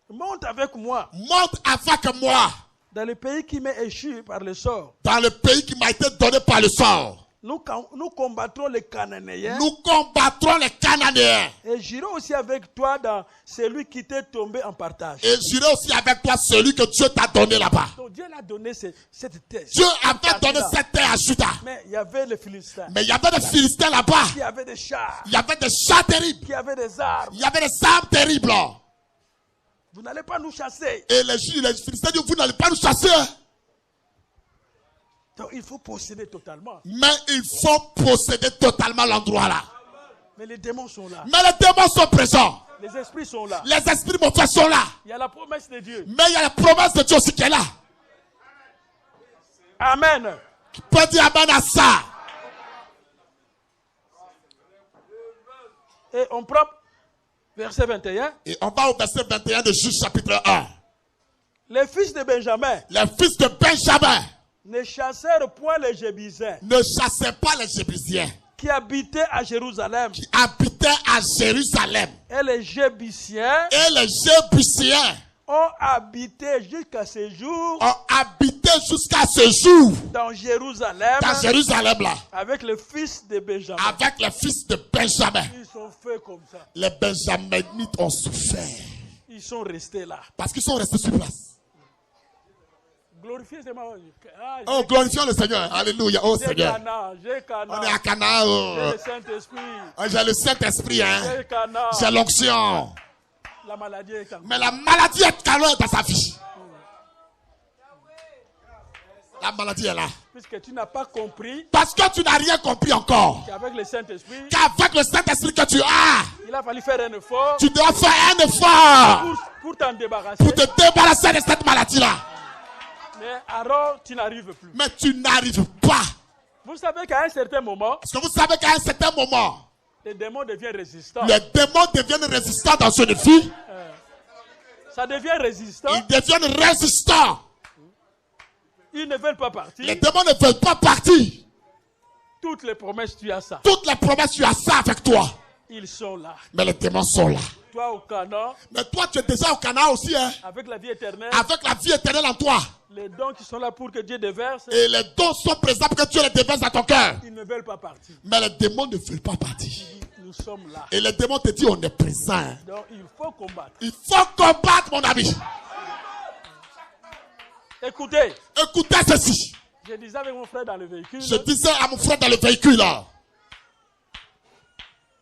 Monte avec moi. Monte avec moi. Dans le pays qui m'est échu par le sort. Dans le pays qui m'a été donné par le sort. Nous combattrons les Cananéens. Nous combattrons les Cananéens. Et j'irai aussi avec toi dans celui qui t'est tombé en partage. Et j'irai aussi avec toi celui que Dieu t'a donné là-bas. Donc Dieu l'a donné cette terre. Dieu avait donné cette terre à Juda. Mais il y avait les Philistins. Mais il y avait des Philistins là-bas. Il y avait des chars. Il y avait des chars terribles. Il y avait des armes. Il y avait des armes terribles. Vous n'allez pas nous chasser. Et les Philistins disent, vous n'allez pas nous chasser. Donc il faut posséder totalement. Mais il faut posséder totalement l'endroit là. Mais les démons sont là. Mais les démons sont présents. Les esprits sont là. Les esprits mauvais sont là. Il y a la promesse de Dieu. Mais il y a la promesse de Dieu aussi qui est là. Amen. Qui peut dire amen à ça. Et on prend verset 21. Et on va au verset 21 de Juge chapitre 1. Les fils de Benjamin. Les fils de Benjamin. Ne chassèrent point les Jébusiens. Ne chassaient pas les Jébusiens. Qui habitaient à Jérusalem. Qui habitaient à Jérusalem. Et les Jébusiens. Et les Jébusiens. Ont habité jusqu'à ce jour. Ont habité jusqu'à ce jour. Dans Jérusalem. Dans Jérusalem là. Avec les fils de Benjamin. Avec les fils de Benjamin. Ils sont faits comme ça. Les Benjaminites ont souffert. Ils sont restés là. Parce qu'ils sont restés sur place. Glorifiez oh, glorifions le Seigneur. Alléluia. Oh Seigneur. J'ai Cana. On est à Cana. J'ai le Saint-Esprit. J'ai le Saint-Esprit. Hein. J'ai l'onction. La maladie est calme. Mais la maladie est calme dans sa vie. La maladie est là. Puisque tu n'as pas compris. Parce que tu n'as rien compris encore. Qu'avec le Saint-Esprit. Qu'avec le Saint-Esprit que tu as. Il a fallu faire un effort. Tu dois faire un effort. Pour t'en débarrasser. Pour te débarrasser de cette maladie-là. Mais alors, tu n'arrives plus. Mais tu n'arrives pas. Vous savez qu'à un certain moment. Parce que vous savez qu'à un certain moment. Les démons deviennent résistants. Les démons deviennent résistants dans une vie. Ça devient résistant. Ils deviennent résistants. Ils ne veulent pas partir. Les démons ne veulent pas partir. Toutes les promesses, tu as ça. Toutes les promesses, tu as ça avec toi. Ils sont là. Mais les démons sont là. Toi au Canaan. Mais toi, tu es déjà au Canaan aussi. Hein? Avec la vie éternelle. Avec la vie éternelle en toi. Les dons qui sont là pour que Dieu déverse. Et les dons sont présents pour que Dieu les déverse dans ton cœur. Ils ne veulent pas partir. Mais les démons ne veulent pas partir. Nous sommes là. Et les démons te disent on est présent. Donc il faut combattre. Il faut combattre, mon ami. Écoutez. Écoutez ceci. Je disais avec mon frère dans le véhicule. Je disais à mon frère dans le véhicule là.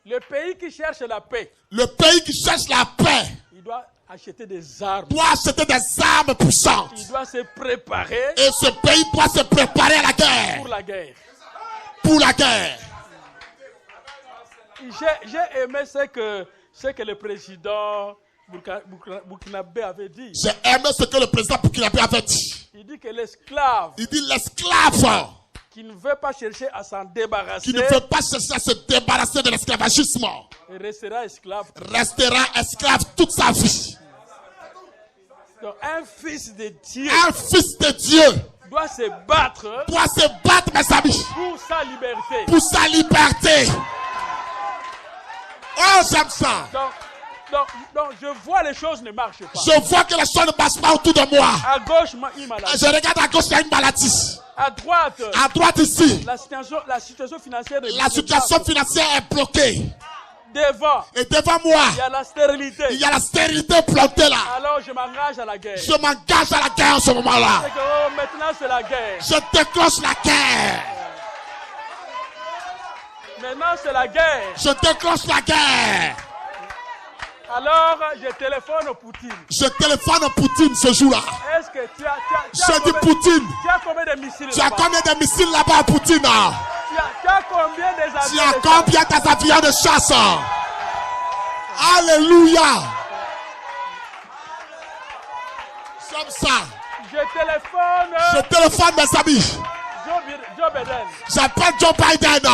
Le pays qui cherche la paix. Le pays qui cherche la paix. Il doit acheter des armes. Doit acheter des armes puissantes. Il doit se préparer. Et ce pays doit se préparer à la guerre. Pour la guerre. Pour la guerre. J'ai aimé ce que le président burkinabé avait dit. J'ai aimé ce que le président burkinabé avait dit. Il dit que l'esclave. Il dit l'esclave. Qui ne veut pas chercher à s'en débarrasser. Qui ne veut pas chercher à se débarrasser de l'esclavagisme. Et restera esclave. Restera esclave toute sa vie. Donc un fils de Dieu. Un fils de Dieu. Doit se battre. Doit se battre, mes amis. Pour sa liberté. Pour sa liberté. Oh, j'aime ça. Donc, je vois les choses ne marchent pas. Je vois que les choses ne marchent pas autour de moi. À gauche, une maladie. Je regarde à gauche, il y a une maladie. À droite. À droite ici. La situation financière est bloquée. Devant. Et devant moi. Il y a la stérilité. Il y a la stérilité plantée là. Alors je m'engage à la guerre. Je m'engage à la guerre en ce moment-là. Maintenant c'est la guerre. Je déclenche la guerre. Maintenant c'est la guerre. Je déclenche la guerre. Alors je téléphone au Poutine. Je téléphone au Poutine ce jour-là. Est-ce que tu as je dis Poutine. Tu as combien de missiles là-bas? Tu as combien de missiles là-bas, Poutine? Tu as combien des avions? Tu as combien d'avions de chasse? Alléluia. Comme ça. Je téléphone mes amis. Joe Biden. J'appelle Joe Biden.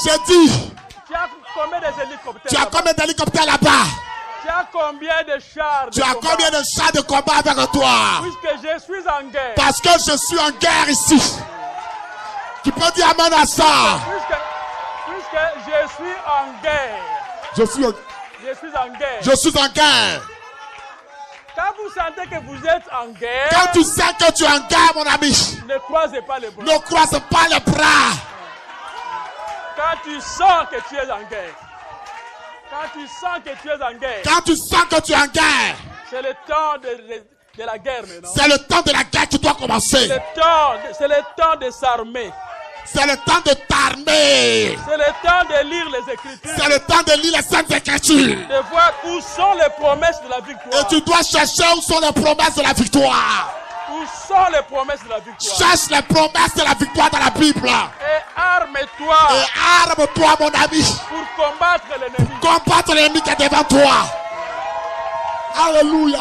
J'ai dit. Tu as combien d'hélicoptères? Tu as combien d'hélicoptères là-bas? Tu as combien de chars de combat? Tu as combien de chars de combat avec toi? Puisque je suis en guerre. Parce que je suis en guerre ici. Tu peux dire amen à ça. Puisque que je suis en guerre. Je suis en guerre. Je suis en guerre. Quand vous sentez que vous êtes en guerre. Quand tu sens que tu es en guerre, mon ami. Ne croisez pas les bras. Ne croise pas les bras. Quand tu sens que tu es en guerre. Quand tu sens que tu es en guerre. Quand tu sens que tu es en guerre. C'est le temps de la guerre maintenant. C'est le temps de la guerre qui doit commencer. C'est le temps de s'armer. C'est le temps de t'armer. C'est le temps de lire les Écritures. C'est le temps de lire les Saintes Écritures. De voir où sont les promesses de la victoire. Et tu dois chercher où sont les promesses de la victoire. Où sont les promesses de la victoire? Cherche les promesses de la victoire dans la Bible. Et arme-toi. Et arme-toi, mon ami. Pour combattre l'ennemi. Combattre l'ennemi qui est devant toi. Alléluia.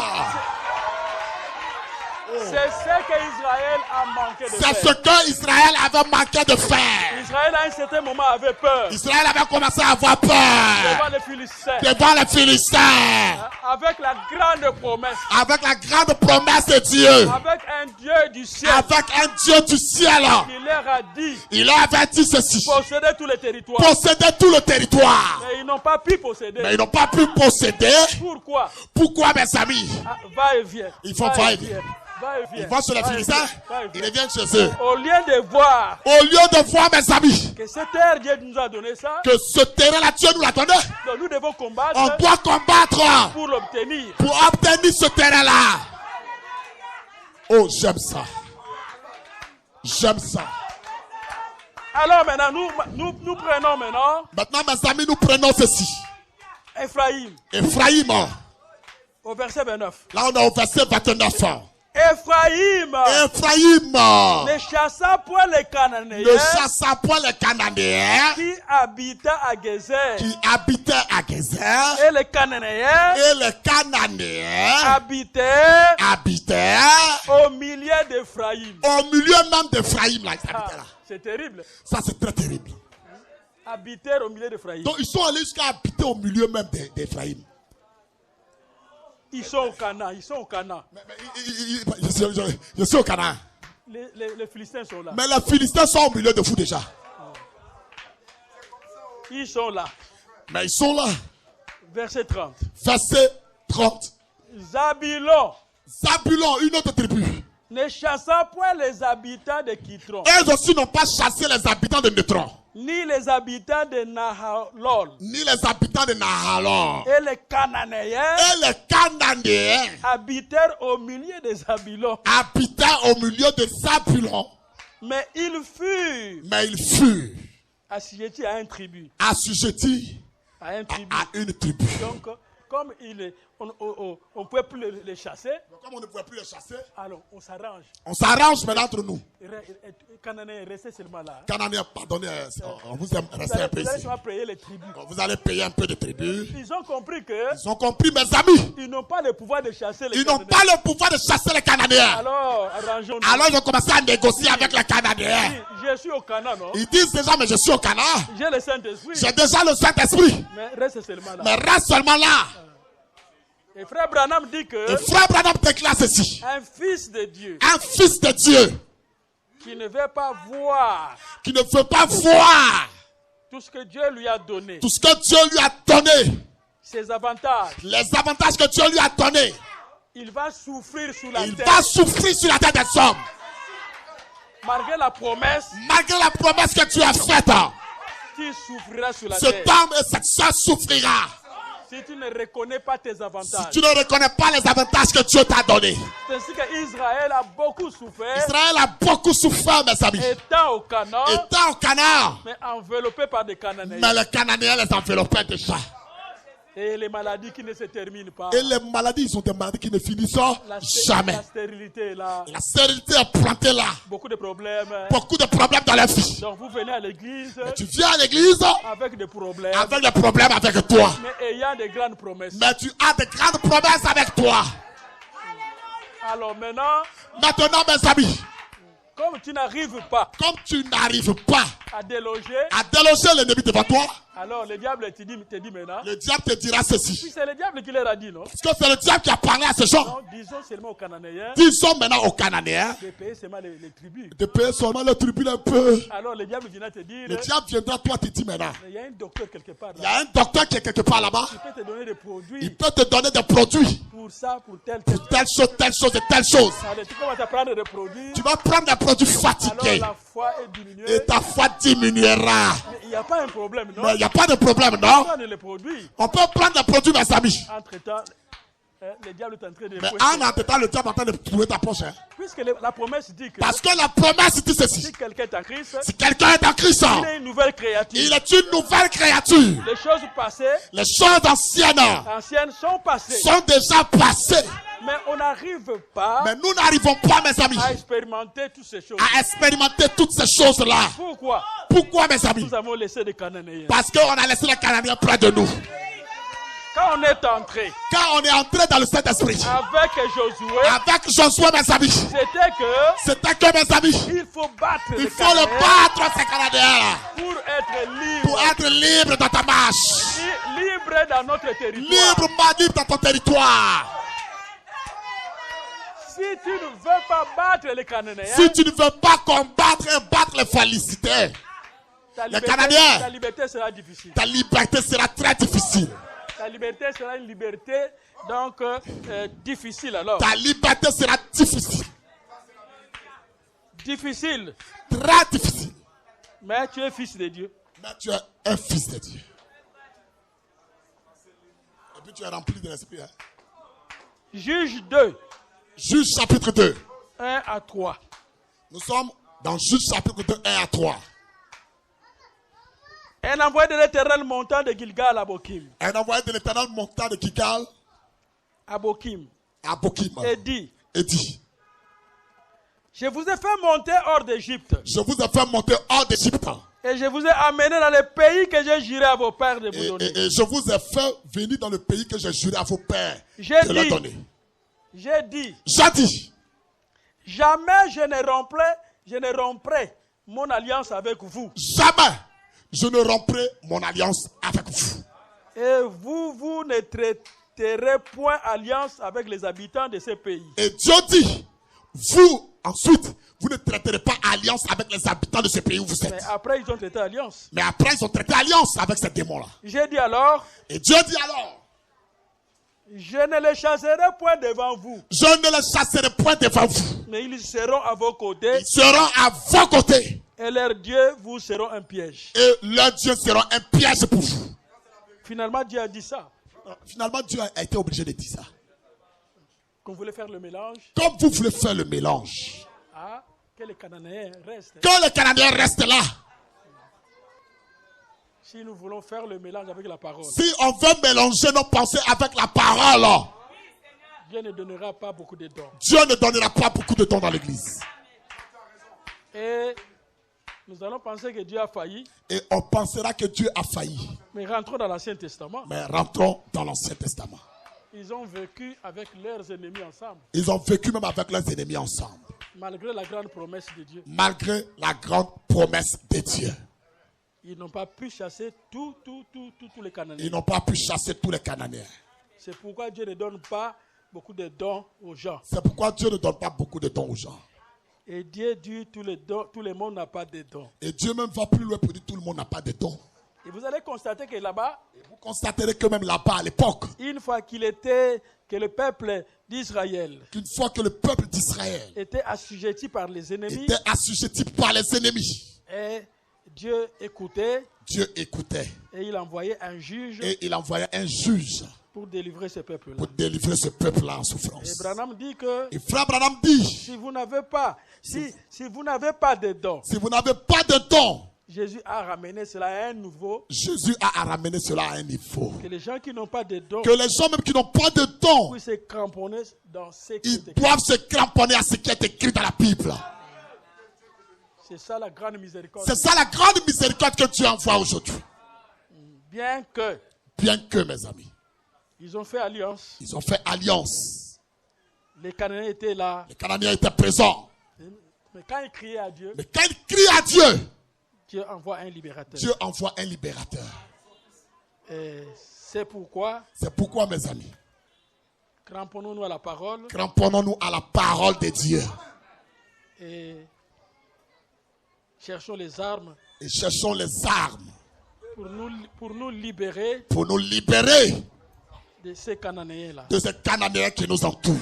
C'est ce qu'Israël a manqué de faire. C'est ce que Israël avait manqué de faire. Israël à un certain moment avait peur. Israël avait commencé à avoir peur. Devant les Philistins. Devant les Philistins. Avec la grande promesse. Avec la grande promesse de Dieu. Avec un Dieu du ciel. Avec un Dieu du ciel. Il leur a dit. Il leur avait dit ceci. Posséder tout le territoire. Posséder tout le territoire. Mais ils n'ont pas pu posséder. Mais ils n'ont pas pu posséder. Pourquoi? Pourquoi, mes amis? Va et viens. Il faut va et viens. Ils vont sur les Philistins, ils reviennent chez eux. Au lieu de voir, mes amis, que cette terre, Dieu nous a donné ça, que ce terrain-là, Dieu nous l'a donné. Donc nous devons combattre. On doit combattre pour l'obtenir. Pour obtenir ce terrain-là. Oh, j'aime ça. J'aime ça. Alors maintenant, nous prenons maintenant. Maintenant, mes amis, nous prenons ceci. Ephraïm. Au verset 29. Là, on est au verset 29. Ephraïm ne chassa point les Cananéens qui habitaient à Gézer. Et les Cananéens habitaient au milieu d'Ephraïm. Au milieu même d'Ephraïm, là, ils habitaient là. C'est terrible. Ça, c'est très terrible. Habiter au milieu d'Ephraïm. Donc, ils sont allés jusqu'à habiter au milieu même d'Ephraïm. Ils sont au Canaan, Je suis au Canaan. Les Philistins sont là. Mais les Philistins sont au milieu de vous déjà. Ils sont là. Mais ils sont là. Verset 30. Verset 30. Zabulon, une autre tribu. Ne chassa point les habitants de Kitron. Eux aussi n'ont pas chassé les habitants de Nétron. Ni les habitants de Nahalol. Et les Cananéens. Habitèrent au milieu de Zabulon. Mais ils furent. Assujettis à une tribu. À une tribu. Donc, comme on ne pouvait plus les chasser. Comme on ne pouvait plus les chasser. Alors, on s'arrange. On s'arrange maintenant entre nous. Cananéens, restez seulement là. Cananéens, pardonnez, on vous aime rester un peu ici. Vous allez payer un peu de tribut. Ils ont compris que. Ils ont compris, mes amis. Ils n'ont pas le pouvoir de chasser les Cananéens. Ils n'ont pas le pouvoir de chasser les Cananéens. Alors, arrangeons-nous. Alors, ils ont commencé à négocier avec les Cananéens. Je suis au Canaan, non? Ils disent déjà, mais je suis au Canaan. J'ai le Saint-Esprit. J'ai déjà le Saint-Esprit. Mais reste seulement là. Mais reste seulement là. Et frère Branham dit que. Et frère Branham déclare ceci. Un fils de Dieu. Un fils de Dieu. Qui ne veut pas voir. Qui ne veut pas voir. Tout ce que Dieu lui a donné. Tout ce que Dieu lui a donné. Ses avantages. Les avantages que Dieu lui a donnés. Il va souffrir sur la terre. Il va souffrir sur la terre des hommes. Malgré la promesse. Malgré la promesse que tu as faite. Tu souffriras sur la terre. Cet homme et cette soeur souffrira. Si tu ne reconnais pas tes avantages. Si tu ne reconnais pas les avantages que Dieu t'a donnés. C'est ainsi qu'Israël a beaucoup souffert. Israël a beaucoup souffert, mes amis. Étant au Canaan. Mais enveloppé par des Cananéens. Mais les Cananéens les enveloppaient déjà. Et les maladies qui ne se terminent pas. Et les maladies, ils sont des maladies qui ne finissent jamais. La stérilité est là. La stérilité est plantée là. Beaucoup de problèmes. Beaucoup de problèmes dans la vie. Donc vous venez à l'église. Mais tu viens à l'église. Avec des problèmes. Avec des problèmes avec toi. Mais ayant des grandes promesses. Mais tu as des grandes promesses avec toi. Alors maintenant. Maintenant, mes amis. Comme tu n'arrives pas à déloger l'ennemi devant toi, alors le diable te dit maintenant. Le diable te dira ceci. Puis c'est le diable qui leur a dit, non? Parce que c'est le diable qui a parlé à ces gens. Non, disons seulement aux Cananéens. Disons maintenant aux Cananéens. De payer seulement les tribus. De payer seulement les tribus un peu. Alors le diable viendra te dire. Le diable viendra toi te dire maintenant. Il y a un docteur quelque part là. Il y a un docteur qui est quelque part là-bas. Il peut te donner des produits. Il peut te donner des produits. Pour ça, pour telle chose et telle chose. Alors, tu commences à prendre des produits. Tu vas prendre des produits fatigués. Alors la foi est diminuée. Et ta foi diminuera. Mais il n'y a pas un problème, non? Mais il n'y a pas de problème, non? On peut prendre des produits, mes amis. Entre-temps, le diable est en train de... Mais en entre-temps, le diable est en train de trouver ta poche. Hein? Puisque la promesse dit que... Parce que la promesse dit ceci. Si quelqu'un est en Christ, il est une nouvelle créature. Il est une nouvelle créature. Les choses passées, les choses anciennes sont déjà passées. Mais on n'arrive pas. Mais nous n'arrivons pas, mes amis, à expérimenter toutes ces choses. Là. Pourquoi, mes amis? Nous avons laissé les Cananéens. Parce qu'on a laissé les Cananéens près de nous. Quand on est entré dans le Saint-Esprit, avec Josué, mes amis, c'était que, mes amis, il faut le battre, ces Cananéens-là, pour être libre dans ta marche, libre dans notre territoire, libre dans ton territoire. Si tu ne veux pas battre les Cananéens, si tu ne veux pas combattre et battre les Philistins, les Cananéens, ta liberté sera difficile. Ta liberté sera très difficile. Ta liberté sera une liberté donc difficile alors. Ta liberté sera difficile. Difficile. Très difficile. Mais tu es fils de Dieu. Mais tu es un fils de Dieu. Et puis tu es rempli de l'esprit. Hein? Juge 2. Juge chapitre 2. 1 à 3. Nous sommes dans Juge chapitre 2, 1 à 3. Un envoyé de l'Éternel montant de Gilgal à Bokim. Un envoyé de l'Éternel montant de Gilgal à Bokim. Et dit. Je vous ai fait monter hors d'Égypte. Et je vous ai amené dans le pays que j'ai juré à vos pères de vous donner. Et je vous ai fait venir dans le pays que j'ai juré à vos pères de leur donner. J'ai dit. Jamais je ne romprai mon alliance avec vous. Jamais je ne romprai mon alliance avec vous. Et vous ne traiterez point alliance avec les habitants de ce pays. Et Dieu dit, vous, ensuite, vous ne traiterez pas alliance avec les habitants de ce pays où vous êtes. Mais après, ils ont traité alliance. Mais après, ils ont traité alliance avec ces démons-là. J'ai dit alors. Et Dieu dit alors. Je ne les chasserai point devant vous. Je ne les chasserai point devant vous. Mais ils seront à vos côtés. Ils seront à vos côtés. Et leurs dieux vous seront un piège. Et leurs dieux seront un piège pour vous. Finalement, Dieu a dit ça. Finalement, Dieu a été obligé de dire ça. Qu'on voulait faire le mélange. Comme vous voulez faire le mélange. Ah, que les Cananéens restent. Que les Cananéens restent là. Si nous voulons faire le mélange avec la parole. Si on veut mélanger nos pensées avec la parole. Dieu ne donnera pas beaucoup de dons. Dieu ne donnera pas beaucoup de dons dans l'église. Et nous allons penser que Dieu a failli. Et on pensera que Dieu a failli. Mais rentrons dans l'Ancien Testament. Mais rentrons dans l'Ancien Testament. Ils ont vécu avec leurs ennemis ensemble. Ils ont vécu même avec leurs ennemis ensemble. Malgré la grande promesse de Dieu. Malgré la grande promesse de Dieu. Ils n'ont pas pu chasser tous les Cananéens. Ils n'ont pas pu chasser tous les Cananéens. C'est pourquoi Dieu ne donne pas beaucoup de dons aux gens. C'est pourquoi Dieu ne donne pas beaucoup de dons aux gens. Et Dieu dit tout le monde n'a pas de dons. Et Dieu même va plus loin pour dire tout le monde n'a pas de dons. Et vous allez constater que là-bas, vous constaterez que même là-bas à l'époque, une fois que le peuple d'Israël, était assujetti par les ennemis, et Dieu écoutait. Et il envoyait un juge. Pour délivrer ce peuple-là. En souffrance. Et Branham dit que. Frère Branham dit. Si vous n'avez pas de dons. Si vous n'avez pas de dons. Jésus a ramené cela à un niveau. Que les gens qui n'ont pas de dons. Puissent se cramponner dans ce qui ils doivent se cramponner à ce qui est écrit dans la Bible. C'est ça la grande miséricorde. C'est ça la grande miséricorde que Dieu envoie aujourd'hui. Bien que, mes amis, ils ont fait alliance. Les Cananéens étaient là. Les Cananéens étaient présents. Mais quand il criait à Dieu, Dieu envoie un libérateur. Dieu envoie un libérateur. C'est pourquoi, mes amis, cramponnons-nous à la parole. Cramponnons-nous à la parole de Dieu. Et cherchons les armes. Pour nous libérer. De ces Cananéens-là. De ces Cananéens qui nous entourent.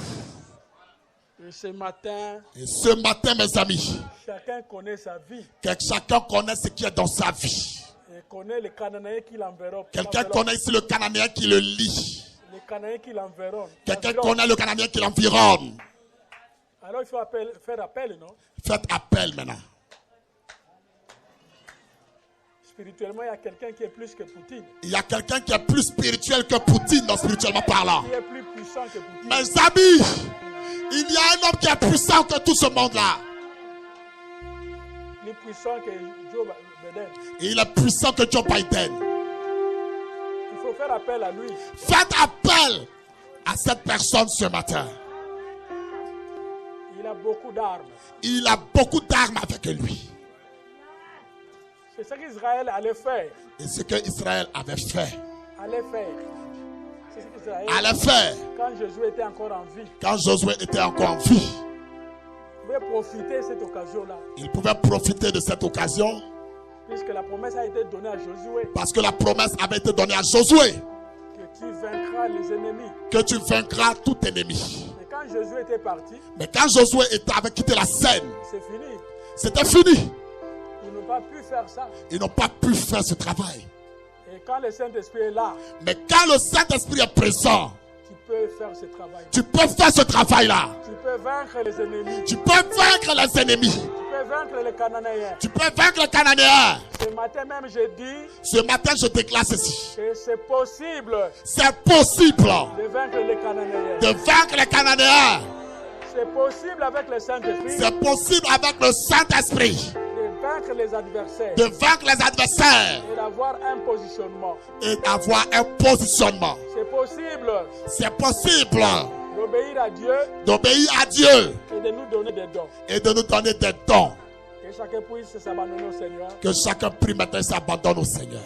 Et ce matin, mes amis, chacun connaît sa vie. Que chacun connaît ce qui est dans sa vie. Et connaît les Cananéens qui l'environnent. Quelqu'un connaît ici le Cananéen qui le lit. Les Cananéens qui l'environnent. Quelqu'un connaît le Cananéen qui l'environne. Alors il faut faire appel, non? Faites appel maintenant. Spirituellement, il y a quelqu'un qui est plus que Poutine. Il y a quelqu'un qui est plus spirituel que Poutine, non, spirituellement parlant. Qui est plus puissant que Poutine. Mes amis, il y a un homme qui est puissant que tout ce monde-là. Il est puissant que Joe Biden. Il est puissant que Joe Biden. Il faut faire appel à lui. Faites appel à cette personne ce matin. Il a beaucoup d'armes. Il a beaucoup d'armes avec lui. C'est ce qu'Israël allait faire. Et ce qu'Israël avait fait. Allait faire. Quand Josué était encore en vie. Il pouvait profiter de cette occasion-là. Il pouvait profiter de cette occasion. Puisque la promesse a été donnée à Josué. Parce que la promesse avait été donnée à Josué. Que tu vaincras les ennemis. Que tu vaincras tout ennemi. Mais quand Josué était parti. Mais quand Josué avait quitté la scène. C'est fini. C'était fini. Ils n'ont pas pu faire ça. Ils n'ont pas pu faire ce travail. Et quand le Saint-Esprit est là. Mais quand le Saint-Esprit est présent. Tu peux faire ce travail. Tu peux faire ce travail-là. Tu peux vaincre les ennemis. Tu peux vaincre les ennemis. Tu peux vaincre les Cananéens. Tu peux vaincre les Cananéens. Ce matin même je dis. Ce matin je déclare ceci. Que c'est possible. C'est possible. De vaincre les Cananéens. De vaincre les Cananéens. C'est possible avec le Saint-Esprit. C'est possible avec le Saint-Esprit. De vaincre les adversaires. De vaincre les adversaires. Et d'avoir un positionnement. Et d'avoir un positionnement. C'est possible. C'est possible. D'obéir à Dieu. D'obéir à Dieu. Et de nous donner des dons. Et de nous donner des dons. Que chacun puisse s'abandonner au Seigneur. Que chacun prie maintenant s'abandonne au Seigneur.